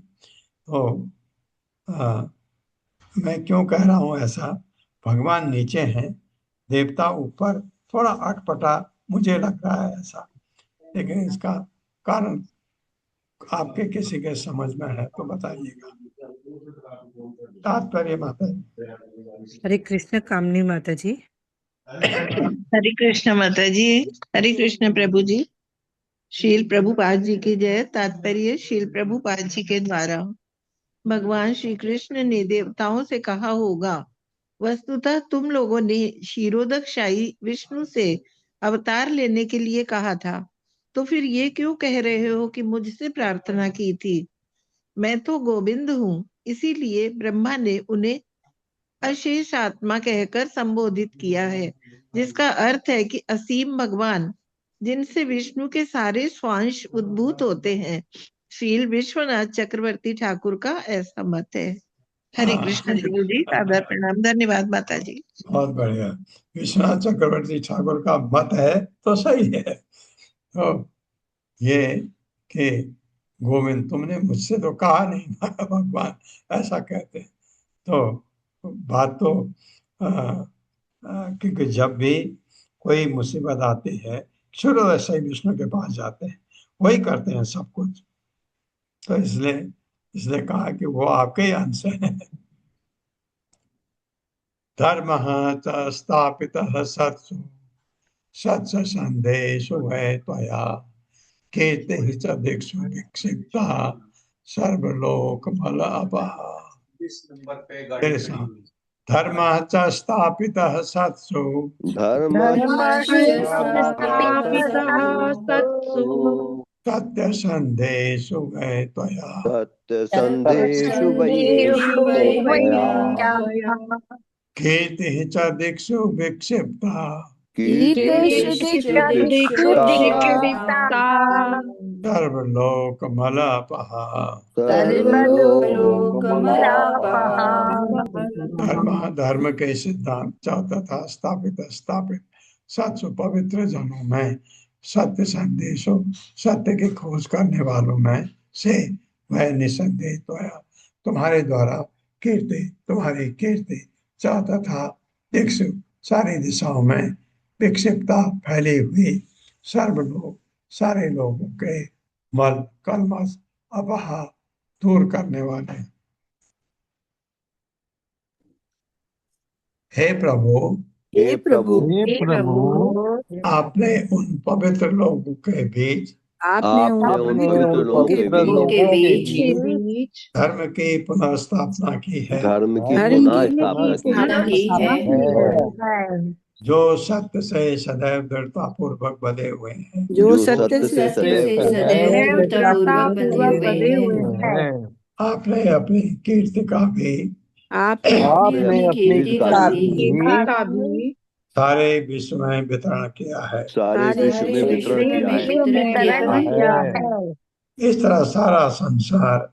तो मैं क्यों कह रहा हूँ ऐसा, भगवान नीचे हैं, देवता ऊपर, थोड़ा अटपटा मुझे लग रहा है ऐसा, लेकिन इसका कारण आपके किसी के समझ में है तो बताइएगा। तात्पर्य माता जी। हरे कृष्ण कामनी माता जी। हरे कृष्ण माता जी। हरे कृष्ण प्रभु जी। श्रील प्रभुपाद जी की जय। तात्पर्य श्रील प्रभुपाद जी के द्वारा भगवान श्री कृष्ण ने देवताओं से कहा होगा, वस्तुतः तुम लोगों ने क्षीरोदकशाही विष्णु से अवतार लेने के लिए कहा था, तो फिर ये क्यों कह रहे हो कि मुझसे प्रार्थना की थी? मैं तो गोविंद हूँ, इसीलिए ब्रह्मा ने उन्हें अशेष आत्मा कहकर संबोधित किया है, जिसका अर्थ है कि असीम भगवान, जिनसे विष्णु के सारे स्वांश उद्भूत होते हैं। श्रील विश्वनाथ चक्रवर्ती ठाकुर का ऐसा मत है। हरे कृष्ण प्रभु जी, सादर प्रणाम, धन्यवाद माता जी। बहुत बढ़िया। विश्वनाथ चक्रवर्ती ठाकुर का मत है तो सही है। तो ये कि गोविंद तुमने मुझसे तो कहा नहीं था, भगवान ऐसा कहते हैं। तो बात तो क्योंकि जब भी कोई मुसीबत आती है क्षीरोदशाई विष्णु के पास जाते हैं, वही करते हैं सब कुछ। तो इसलिए इसलिए कहा कि वो आपके ही अंश है। धर्म स्थापितः सत्सु सत्स संदेशो है त्वया कीर्तिः च दिक्षु विक्षिप्ता सर्वलोकमल अपहा। धर्मः च स्थापितः सत्सु सत्य संदेशो है त्वया कीर्तिः च दिक्षु विक्षिप्ता सर्वलोकमलापहा। धर्म के सिद्धांत तथा स्थापित सत्य पवित्र जनों में सत्य संदेशों सत्य की खोज करने वालों में से वह निसंदेह तुम्हारे द्वारा तुम्हारी कीर्ति तथा दिक्षु सारी दिशाओं में विक्षिप्ता फैली हुई सारे लोगों के मल कलमश अपहा दूर करने वाले। हे प्रभु आपने उन पवित्र लोगों के बीच धर्म की पुनर्स्थापना की है, जो सत्य से सदैव दृढ़ता पूर्वक बंधे हुए हैं, आपने अपनी कीर्ति का भी सारे विश्व में वितरण किया है। इस तरह सारा संसार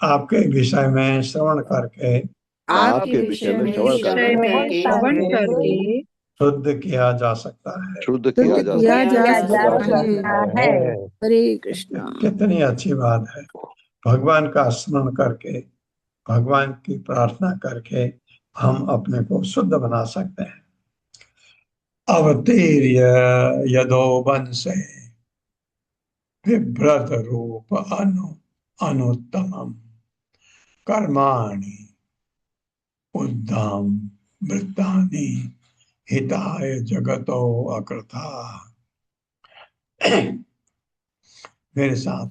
आपके विषय में श्रवण करके शुद्ध किया जा सकता है। हरे कृष्ण। कितनी अच्छी बात है। भगवान का स्मरण करके भगवान की प्रार्थना करके हम अपने को शुद्ध बना सकते हैं। अवतीर्य यदो वंशे बिभ्रत रूप अनुत्तमम् कर्माणि उद्दाम वृत्तानि हिताय जगतो अकृता। मेरे साथ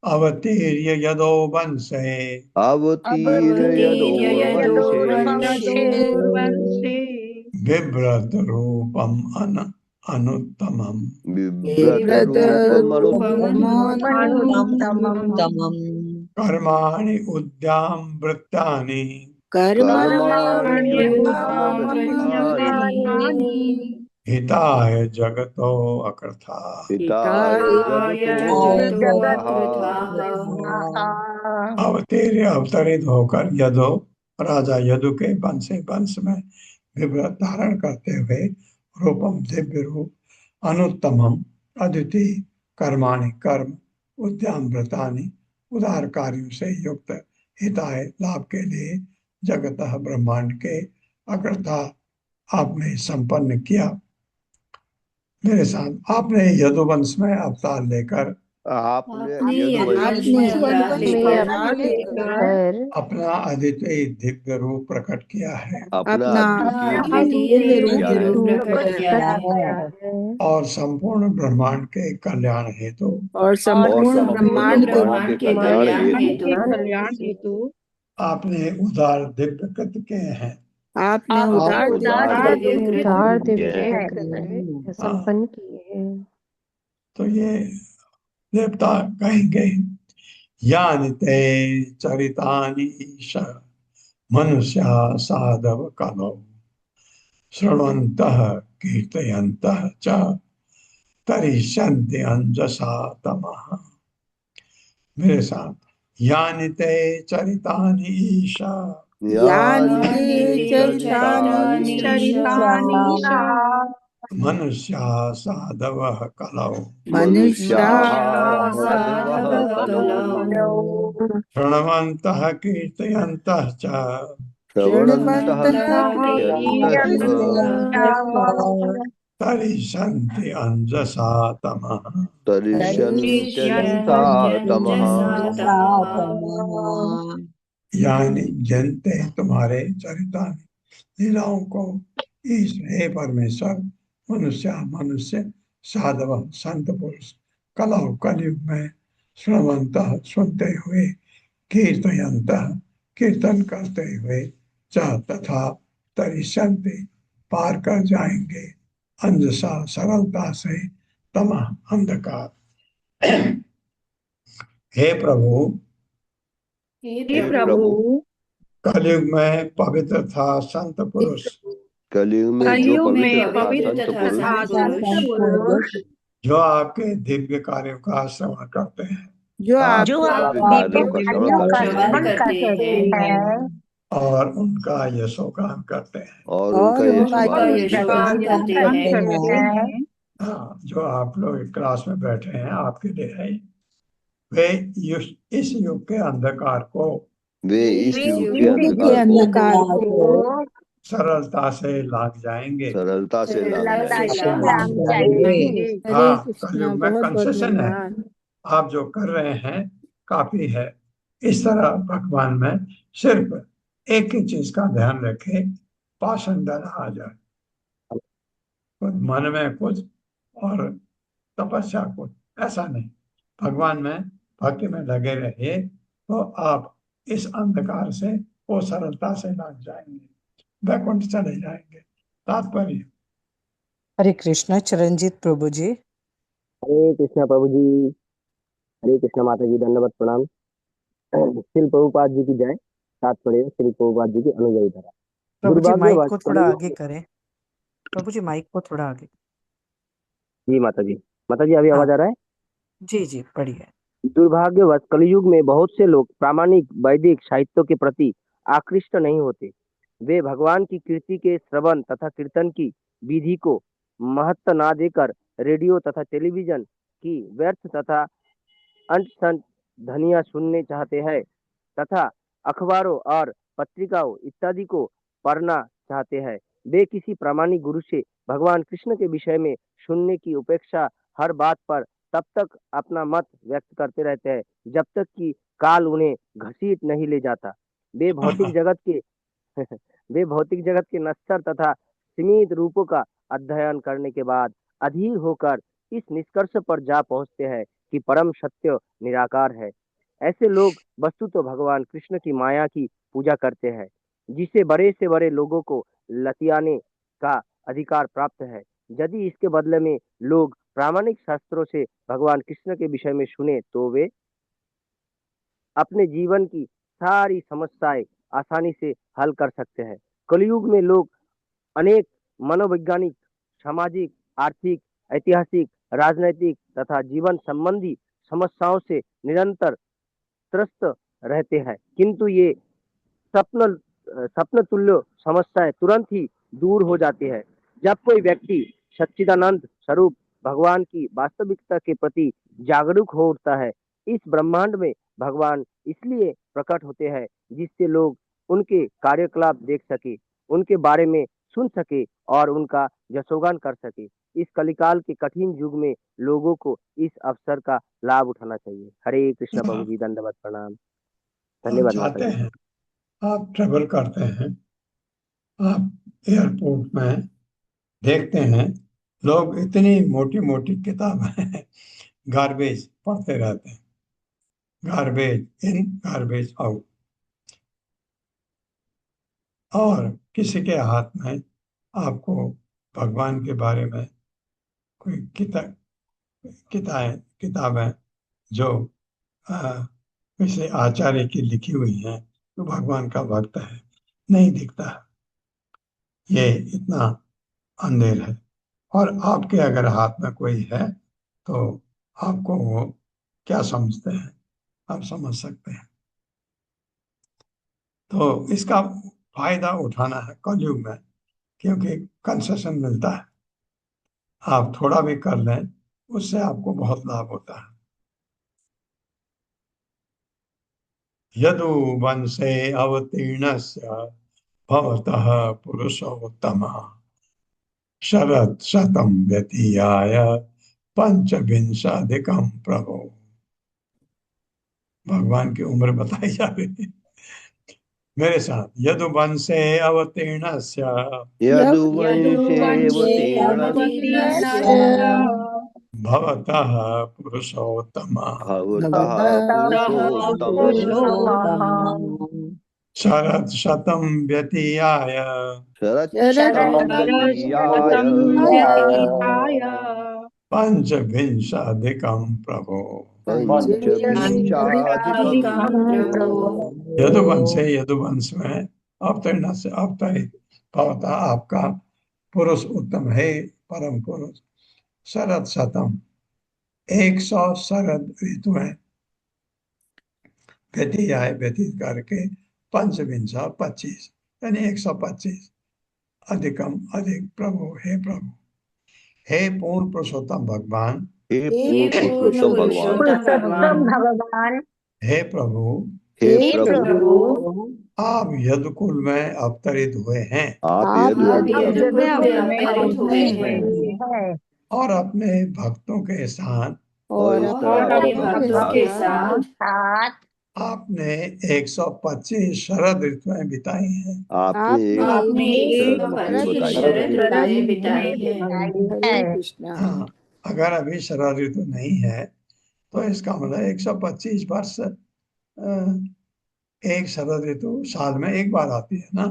अवतीर्य यदो वंशे बिभ्रत रूपम अनुत्तमम् कर्माणि उद्याम वृत्तानि हिताय जगतो अकृता। अवतरित होकर यदो राजा यदु के वंश में विभ्रत धारण करते हुए रूपम दिव्य रूप अनुत्तमम अद्वितीय कर्माणि कर्म उद्याम व्रतानि उदार कार्यों से युक्त हिताय लाभ के लिए जगतः ब्रह्मांड के अकृता आपने संपन्न किया। मेरे साथ आपने यदुवंश में अवतार लेकर आपने आपने यदुवंश में में अवतार लेकर अपना अद्वितीय दिव्य रूप प्रकट किया है अपना अद्वितीय दिव्य रूप प्रकट किया है और संपूर्ण ब्रह्मांड के कल्याण हेतु और संपूर्ण ब्रह्मांड के ब्रह्मांड के कल्याण हेतु आपने उदार दिव्य कृत किए हैं। आपने उदार उदार दिव्य दिव्य कृत कृत्य संपन्न किए हैं। तो ये देवता कहेंगे यानि ते चरितानि ईश मनुष्या साधव कलौ शृण्वन्तः कीर्तयन्तः च तरिष्यन्ति अंजसा तमः। मेरे साथ यानि ते चरितानि ईश यानि ते चरितानि मनुष्या साधवः कलौ मनुष्या साधवः कलौ शृण्वन्तः कीर्तयन्तः च शृण्वन्तः तरिष्यन्ति अंजसा तमः। यानी जनते तुम्हारे चरितानि लीलाओं को ईश हे परमेश्वर मनुष्य साधव संत पुरुष कलौ कलयुग में श्रवंत सुनते हुए कीर्तयंत कीर्तन करते हुए च तथा तरिष्यन्ति पार कर जाएंगे अंजसा सरलता से तमः अंधकार। हे प्रभु कलयुग में पवित्र था संत पुरुष कलयुग में जो पवित्र था संत पुरुष जो आपके दिव्य कार्यों का श्रवण करते हैं जो आप दिव्य कार्यों का श्रवण करते हैं और उनका यशोगान करते हैं और और उनका उनका यशोगान करते हैं हाँ, जो आप लोग क्लास में बैठे हैं आपके लिए है वे इस युग के अंधकार को वे इस युग के के अंधकार अंधकार को सरलता से लाग जाएंगे। सरलता से लांग जाएंगे। हाँ, हरे कृष्णा कलयुग में बहुत बहुत कंसेशन है, धन्यवाद। आप जो कर रहे हैं काफी है। इस तरह भगवान में सिर्फ एक ही चीज का ध्यान रखे पाषंड आ जाए, कुछ मन में कुछ और तपस्या कुछ ऐसा नहीं, भगवान में भक्ति में लगे रहिए तो आप इस अंधकार से वो सरलता से लाग जाएंगे, वैकुंठ चले जाएंगे। तात्पर्य हरे कृष्णा चरणजीत प्रभु जी। हरे कृष्णा प्रभु जी, हरे कृष्णा माता जी, दंडवत प्रणाम। श्री प्रभुपाद जी की जय। तात्पर्य श्री प्रभुपाद जी की अनुयायी धरा। प्रभु जी माइक को थोड़ा कलयुग आगे करें, प्रभु जी माइक को थोड़ा आगे। जी माता जी अभी आवाज आ रहा है? जी जी बढ़िया। दुर्भाग्यवश कलयुग में बहुत से लोग प्रामाणिक वैदिक साहित्यों के प्रति आकृष्ट नहीं होते। वे भगवान की कीर्ति के श्रवण तथा कीर्तन की विधि को महत्व ना देकर रेडियो तथा टेलीविजन की व्यर्थ तथा अंत ध्वनियां सुनने चाहते हैं तथा अखबारों और पत्रिकाओं इत्यादि को पढ़ना चाहते हैं। वे किसी प्रामाणिक गुरु से भगवान कृष्ण के विषय में सुनने की उपेक्षा हर बात पर तब तक अपना मत व्यक्त करते रहते हैं जब तक कि काल उन्हें घसीट नहीं ले जाता। वे भौतिक जगत के वे भौतिक जगत के नश्वर तथा सीमित रूपों का अध्ययन करने के बाद अधीर होकर इस निष्कर्ष पर जा पहुंचते हैं कि परम सत्य निराकार है। ऐसे लोग वस्तु तो भगवान कृष्ण की माया की पूजा करते हैं जिसे बड़े से बड़े लोगों को लतियाने का अधिकार प्राप्त है। यदि इसके बदले में लोग प्रामाणिक शास्त्रों से भगवान कृष्ण के विषय में सुने तो वे अपने जीवन की सारी समस्याएं आसानी से हल कर सकते हैं। कलयुग में लोग अनेक मनोवैज्ञानिक, सामाजिक, आर्थिक, ऐतिहासिक, राजनैतिक तथा जीवन संबंधी समस्याओं से निरंतर त्रस्त रहते हैं, किंतु ये स्वप्न तुल्य समस्याएं तुरंत ही दूर हो जाती है जब कोई व्यक्ति सच्चिदानंद स्वरूप भगवान की वास्तविकता के प्रति जागरूक हो उठता है। इस ब्रह्मांड में भगवान इसलिए प्रकट होते हैं जिससे लोग उनके कार्यकलाप देख सके, उनके बारे में सुन सके और उनका यशोगान कर सके। इस कलिकाल के कठिन युग में लोगों को इस अवसर का लाभ उठाना चाहिए। हरे कृष्ण प्रभु जी, दंडवत प्रणाम। आप धन्यवाद जाते माता जी। हैं, आप ट्रेवल करते हैं, आप एयरपोर्ट में देखते हैं लोग इतनी मोटी मोटी किताबें गार्बेज पढ़ते रहते हैं, गार्बेज इन गार्बेज आउट, और किसी के हाथ में आपको भगवान के बारे में कोई किताबें जो किसी आचार्य की लिखी हुई हैं, तो भगवान का भक्त है, नहीं दिखता है। ये इतना अंधेर है। और आपके अगर हाथ में कोई है तो आपको वो क्या समझते हैं, आप समझ सकते हैं। तो इसका फायदा उठाना है कलयुग में, क्योंकि कंसेशन मिलता है। आप थोड़ा भी कर लें, उससे आपको बहुत लाभ होता है। यदु वंशे अवतीर्णस्य भवतः पुरुषोत्तमः शरद शतम व्यतीयाय पंचविंशाधिकम प्रभो। भगवान की उम्र बताई जा रही है मेरे साथ। यदुवंशे अवतीर्णस्य भवतः पुरुषोत्तमः शरद शतम व्यतीयाय पंचविंशाधिकम प्रभो। यदुवंश में अवतीर्ण से अवतरित भवता आपका पुरुष उत्तम है, परम पुरुष। शरद शतम 100 शरद ऋतुएं व्यतीत करके पंचविंशा 25 यानी 125 अधिकम अधिक प्रभु, हे प्रभु, हे पूर्ण पुरुषोत्तम भगवान, हे पूर्ण पुरुषोत्तम भगवान, हे प्रभु, हे प्रभु, आप यदुकुल में अवतरित हुए हैं, आप यदुकुल में अवतरित हुए हैं और अपने भक्तों के साथ आपने 125 शरद ऋतुएं बिताई हैं। आपने 125 शरद ऋतुएं बिताई हैं। हाँ, अगर अभी शरद ऋतु नहीं है तो इसका मतलब 125 वर्ष, एक शरद ऋतु साल में एक बार आती है ना,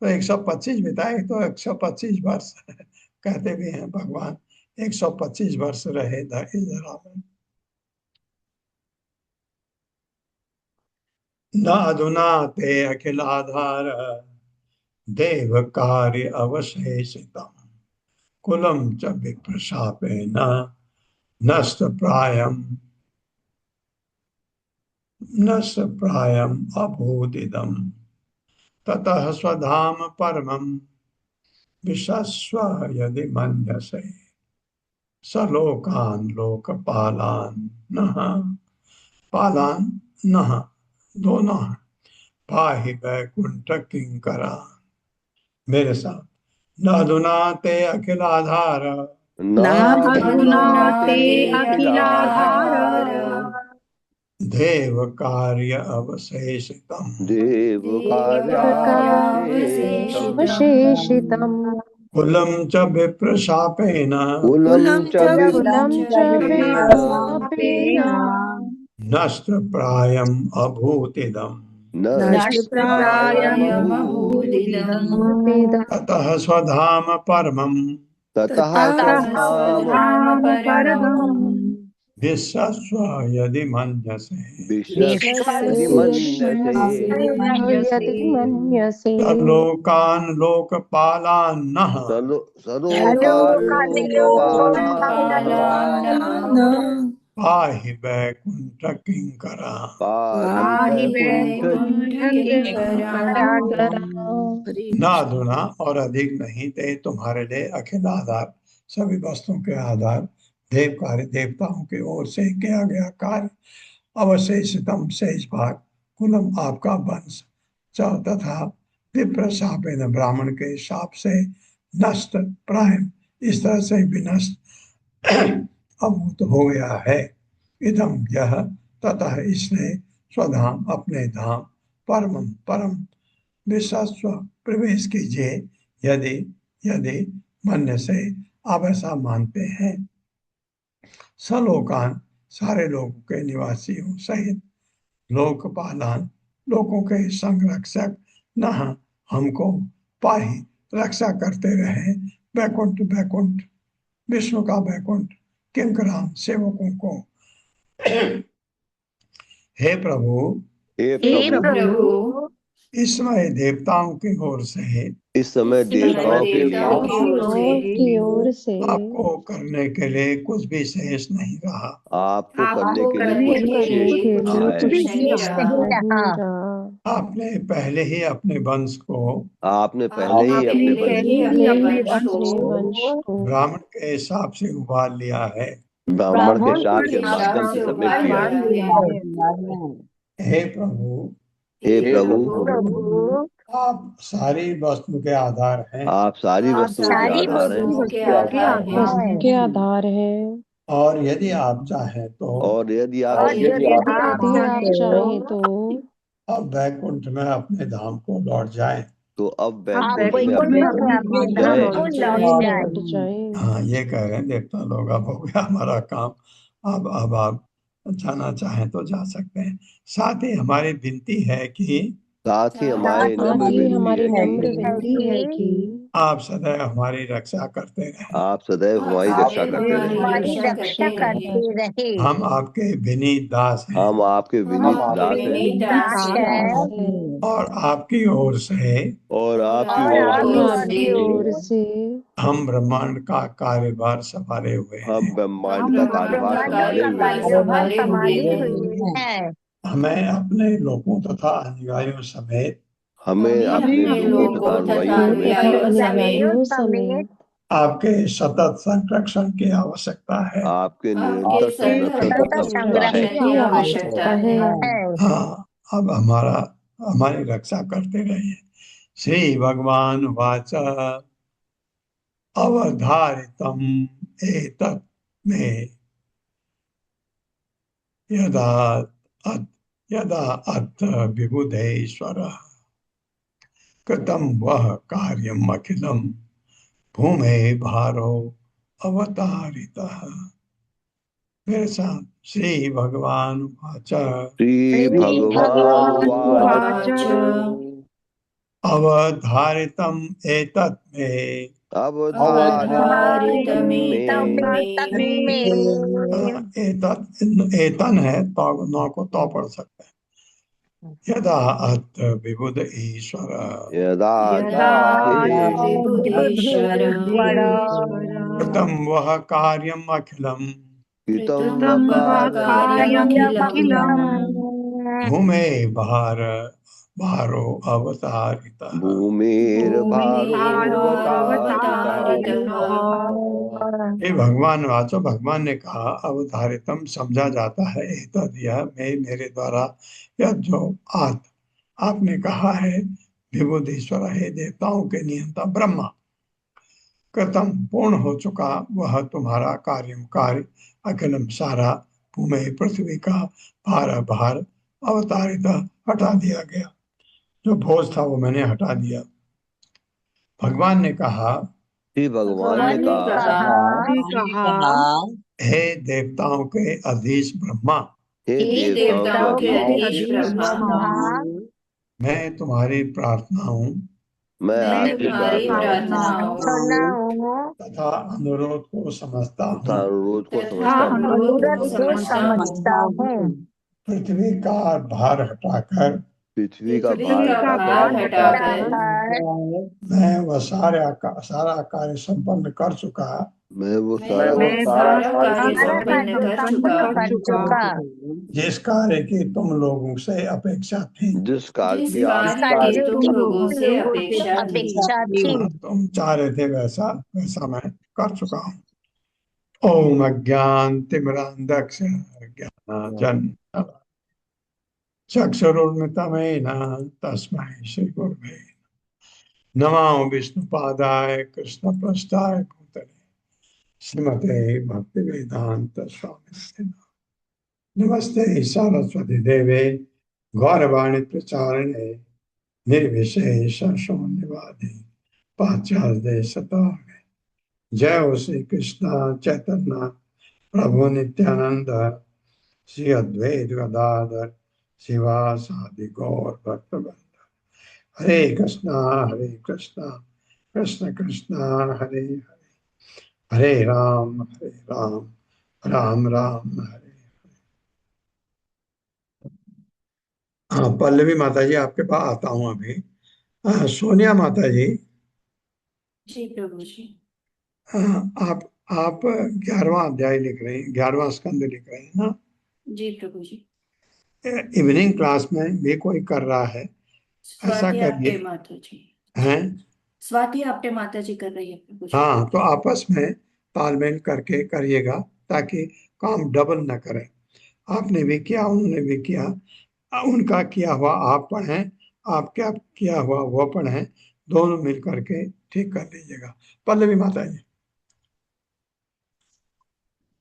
तो 125 बिताए तो 125 वर्ष कहते भी हैं भगवान 125 वर्ष रहे इस धरा में। न अधुना ते अखिल आधार देव कार्य अवशेषितम कुलम च विप्रशापेन नष्ट प्रायम अभूदिदम ततः स्वधाम परमं विशस्व यदि मन्यसे सलोकान लोकपालान नः दोनों पाहि वैकुंठ किंकरा। मेरे साथ नादुना ते अखिल आधार देव कार्य अवशेषितम कुलम च विप्रशापेन नष्ट प्रायम अभूतिदम ततः स्वधाम परमं विश्वस्व यदि मन्यसे लोकान लोकपालान नः पाहि वैकुंठ किंकरा। नाधुना और अधिक नहीं ते तुम्हारे लिए अखिल आधार सभी वस्तुओं के आधार देव कार्य देवताओं की ओर से किया गया कार्य अवशेषितम शेष भाग कुलम आपका वंश तथा विप्र शापेन ब्राह्मण के शाप से नष्ट प्रायम इस तरह से विनष्ट अभूत हो गया है। इदम यह ततः इसने स्वधाम अपने धाम परम परम विश्वास्व प्रवेश कीजिए यदि यदि मन्य से आप ऐसा मानते हैं। सलोकान सारे लोगों के निवासियों सहित लोकपालान लोगों के संरक्षक न हमको पाही रक्षा करते रहे बैकुंठ बैकुंठ विष्णु का बैकुंठ किंकराम सेवकों को। हे प्रभु हे प्रभु इस समय देवताओं की ओर से इस समय देवताओं के देवताओं लिए की ओर से आपको करने के लिए कुछ भी शेष नहीं रहा। आपको करने आपको के करने लिए कुछ के शेष लिए नहीं रहा कुछ है। नहीं शेष नहीं रहा। रहा। आपने पहले ही अपने वंश को आपने पहले ही आपने अपने पहले ही वंश अपने को वंश को ब्राह्मण के हिसाब से उबाल लिया है। ब्राह्मण के शाप के के माध्यम हिसाब से से समेट उबाल लिया है। लिया है। हे प्रभु हे हे प्रभु प्रभु आप सारी वस्तु के आधार हैं आप सारी आप वस्तुओं के सारी आधार हैं वस्तुओं के आधार हैं। के आधार है। और यदि आप चाहें तो और यदि आप और चाहें यदि आप यदि आप चाहें तो अब वैकुंठ में अपने धाम को लौट जाएं। तो अब आप वैकुंठ में वैकुंठ अपने में धाम अपने को धाम जाए। को लौट जाए। लौट जाए। हाँ ये कह रहे हैं देवता लोग अब हो गया हमारा काम। अब आप जाना चाहें तो जा सकते हैं। साथ ही हमारी विनती है कि साथ ही हमारी साथ नम्र ही विनती हमारी है नम्र कि विनती है कि आप सदैव हमारी रक्षा करते रहें। आप सदैव आप हमारी रक्षा सदैव करते हमारी रहें। हमारी रक्षा करते करते रहे। हम आपके विनीत दास हैं हम आपके हम विनीत आपके दास हैं विनीत दास हैं। और आपकी ओर से और आपकी और ओर आपकी से ओर आपकी ओर से हम ब्रह्मांड का कार्यभार संभाले हुए हैं। हम ब्रह्मांड हम का ब्रह्मांड कार्यभार का संभाले हुए कार्यभार हैं। संभाले हुए संभाले हैं। हैं। हमें अपने लोगों तथा अनुयायियों समेत हमें हमें अपने अपने लोगों तथा लोगों तथा अनुयायियों समेत अनुयायियों समेत समेत आपके सतत संरक्षण की आवश्यकता है। आपके आपके निरंतर संरक्षण की सतत आवश्यकता है। संरक्षण की आवश्यकता है। हाँ अब हमारी रक्षा करते रहिए। श्री भगवान वाच अवधारितम एतत् मे यदा यदा अथ विबुधेश्वर कृतं वह कार्यम अखिलम भूमे भारो अवतारितः। मेरे साथ श्री भगवान वाच श्री भगवान वाच अवधारितम एतत् मे अवधारितम में एतत् एतन है तो नौ को तो पढ़ सकते हैं। यदा अथ विबुध ईश्वर यदा विबुधीश्वर कृतं वह कार्यम अखिलम कृतं कार्यमखिलम् भूमे भारो अवतारितः। हे भगवान वाचो भगवान ने कहा अवधारितम समझा जाता है एतद यह मेरे द्वारा यह जो आपने कहा है विबुधीश्वर है देवताओं के नियंता ब्रह्मा कृतम पूर्ण हो चुका वह तुम्हारा कार्य अखिलम सारा भूमि पृथ्वी का भार अवतारित हटा दिया गया। जो बोझ था वो मैंने हटा दिया। भगवान ने कहा श्री भगवान ने कहा हे देवताओं के अधीश ब्रह्मा हे देवताओं के अधीश ब्रह्मा मैं तुम्हारी प्रार्थनाओं मैं आपकी तुम्हारी प्रार्थनाओं तथा अनुरोध को समझता तथा हूँ। अनुरोध को तथा समझता हूँ। अनुरोध को समझता हूँ। पृथ्वी का भार हटाकर पृथ्वी का भार हटाकर मैं वह सारा कार्य संपन्न कर चुका। मैं वो मैं सारा कार्य संपन्न कर चुका जिस कार्य की तुम लोगों से अपेक्षा थी। जिस कार्य जिस की कार्य की तुम लोगों से अपेक्षा थी। तुम चाह रहे थे वैसा मैं कर चुका हूँ। ओम अज्ञानतिमिरान्धस्य ज्ञानांजन चक्षुरुन्मिलितं तस्मै श्री गुरवे नमः। विष्णुपादाय कृष्णप्रेष्ठाय भूतले श्रीमते भक्ति वेदांत स्वामी नमस्ते सरस्वती देवे गौरवाणी प्रचारिणे निर्विशेष शून्यवादी पाश्चात्य शताब्दी। जय हो श्री कृष्ण चैतन्य प्रभु नित्यानंद श्री अद्वैत गदाधर शिवासादि गौर भक्तवृंद। हरे कृष्णा कृष्ण कृष्ण हरे हरे, हरे राम राम राम हरे। हाँ पल्लवी माता जी आपके पास आता हूँ अभी। सोनिया माता जी। जी प्रभु जी। आप 11वां अध्याय लिख रहे हैं, 11वां स्कंद लिख रहे हैं ना? जी प्रभु जी। इवनिंग क्लास में भी कोई कर रहा है ऐसा स्वाति करिए आपटे माता जी हैं? स्वाति आपटे माता जी कर रही है प्रभु जी। हाँ तो आपस में तालमेल करके करिएगा ताकि काम डबल न करें। आपने भी किया उन्होंने भी किया, उनका किया हुआ आप पढ़ें, आपका किया हुआ वो पढ़ें, दोनों मिल करके ठीक कर लीजिएगा। पल्लवी माता जी।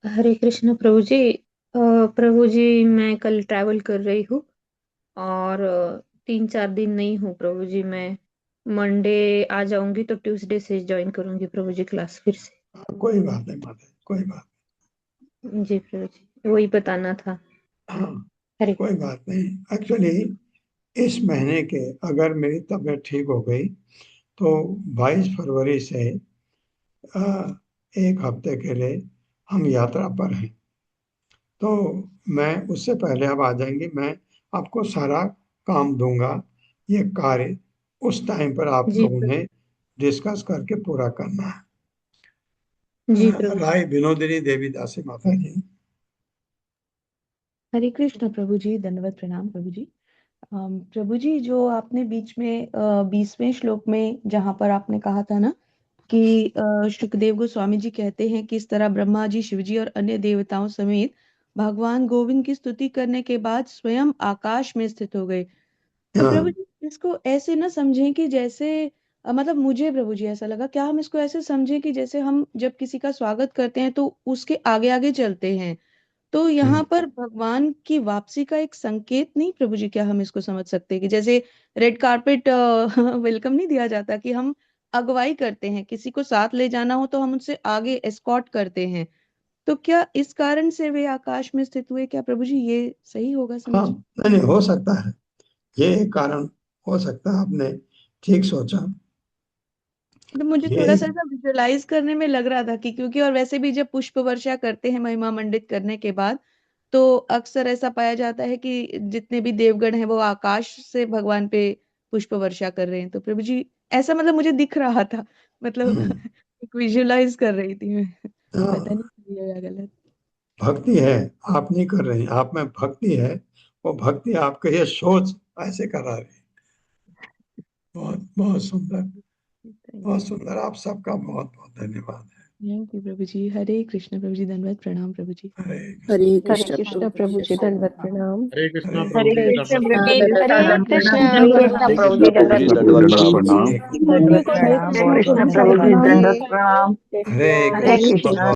हरे कृष्ण प्रभु जी। प्रभु जी मैं कल ट्रैवल कर रही हूँ और 3-4 दिन नहीं हूँ प्रभु जी। मैं मंडे आ जाऊंगी तो ट्यूसडे से ज्वाइन करूंगी प्रभु जी क्लास फिर से। कोई बात नहीं माता जी, कोई बात जी प्रभु जी वही बताना था। हाँ कोई बात नहीं। एक्चुअली इस महीने के अगर मेरी तबीयत ठीक हो गई तो 22 फरवरी से 1 हफ्ते के लिए हम यात्रा पर हैं, तो मैं उससे पहले आप आ जाएंगे, मैं आपको सारा काम दूंगा। ये कार्य उस टाइम पर आप लोगों ने डिस्कस करके पूरा करना है। जी प्रभु। राय विनोदिनी देवी दासी माता जी। हरे कृष्ण प्रभु जी, दंडवत प्रणाम प्रभु जी। प्रभु जी जो आपने बीच में 20वें श्लोक में जहां पर आपने कहा था ना कि शुकदेव गोस्वामी जी कहते हैं कि इस तरह ब्रह्मा जी, शिव जी और अन्य देवताओं समेत भगवान गोविंद की स्तुति करने के बाद स्वयं आकाश में स्थित हो गए। तो प्रभु जी इसको ऐसे ना समझें कि जैसे मतलब मुझे प्रभु जी ऐसा लगा, क्या हम इसको ऐसे समझें कि जैसे हम जब किसी का स्वागत करते हैं तो उसके आगे आगे चलते हैं, तो यहाँ पर भगवान की वापसी का एक संकेत नहीं प्रभु जी, क्या हम इसको समझ सकते हैं कि जैसे रेड कारपेट वेलकम नहीं दिया जाता कि हम अगुवाई करते हैं, किसी को साथ ले जाना हो तो हम उनसे आगे एस्कॉर्ट करते हैं, तो क्या इस कारण से वे आकाश में स्थित हुए? क्या प्रभु जी ये सही होगा समझ? हाँ नहीं हो सकता है, ये एक कारण हो सकता है, आपने ठीक सोचा। तो मुझे थोड़ा सा ऐसा विजुअलाइज करने में लग रहा था कि क्योंकि और वैसे भी जब पुष्प वर्षा करते हैं महिमा मंडित करने के बाद तो अक्सर ऐसा पाया जाता है कि जितने भी देवगण हैं वो आकाश से भगवान पे पुष्प वर्षा कर रहे हैं, तो प्रभु जी ऐसा मतलब मुझे दिख रहा था, मतलब एक विजुअलाइज कर रही थी मैं, पता नहीं सही है या गलत। भक्ति है, आप नहीं कर रहे हैं, आप में भक्ति है, वो भक्ति आपके ये सोच ऐसे करा रही है। बहुत बहुत सुंदर, बहुत सुंदर। आप सबका बहुत बहुत धन्यवाद है। थैंक यू प्रभु जी। हरे कृष्ण प्रभु जी, धन्यवाद प्रणाम प्रभु जी। हरे कृष्ण प्रभु जी, दंडवत प्रणाम। हरे कृष्णा हरे प्रभु जी, कृष्ण दंडवत प्रभु जी, प्रणाम। हरे कृष्ण प्रभु जी, दंडवत प्रणाम। हरे कृष्ण।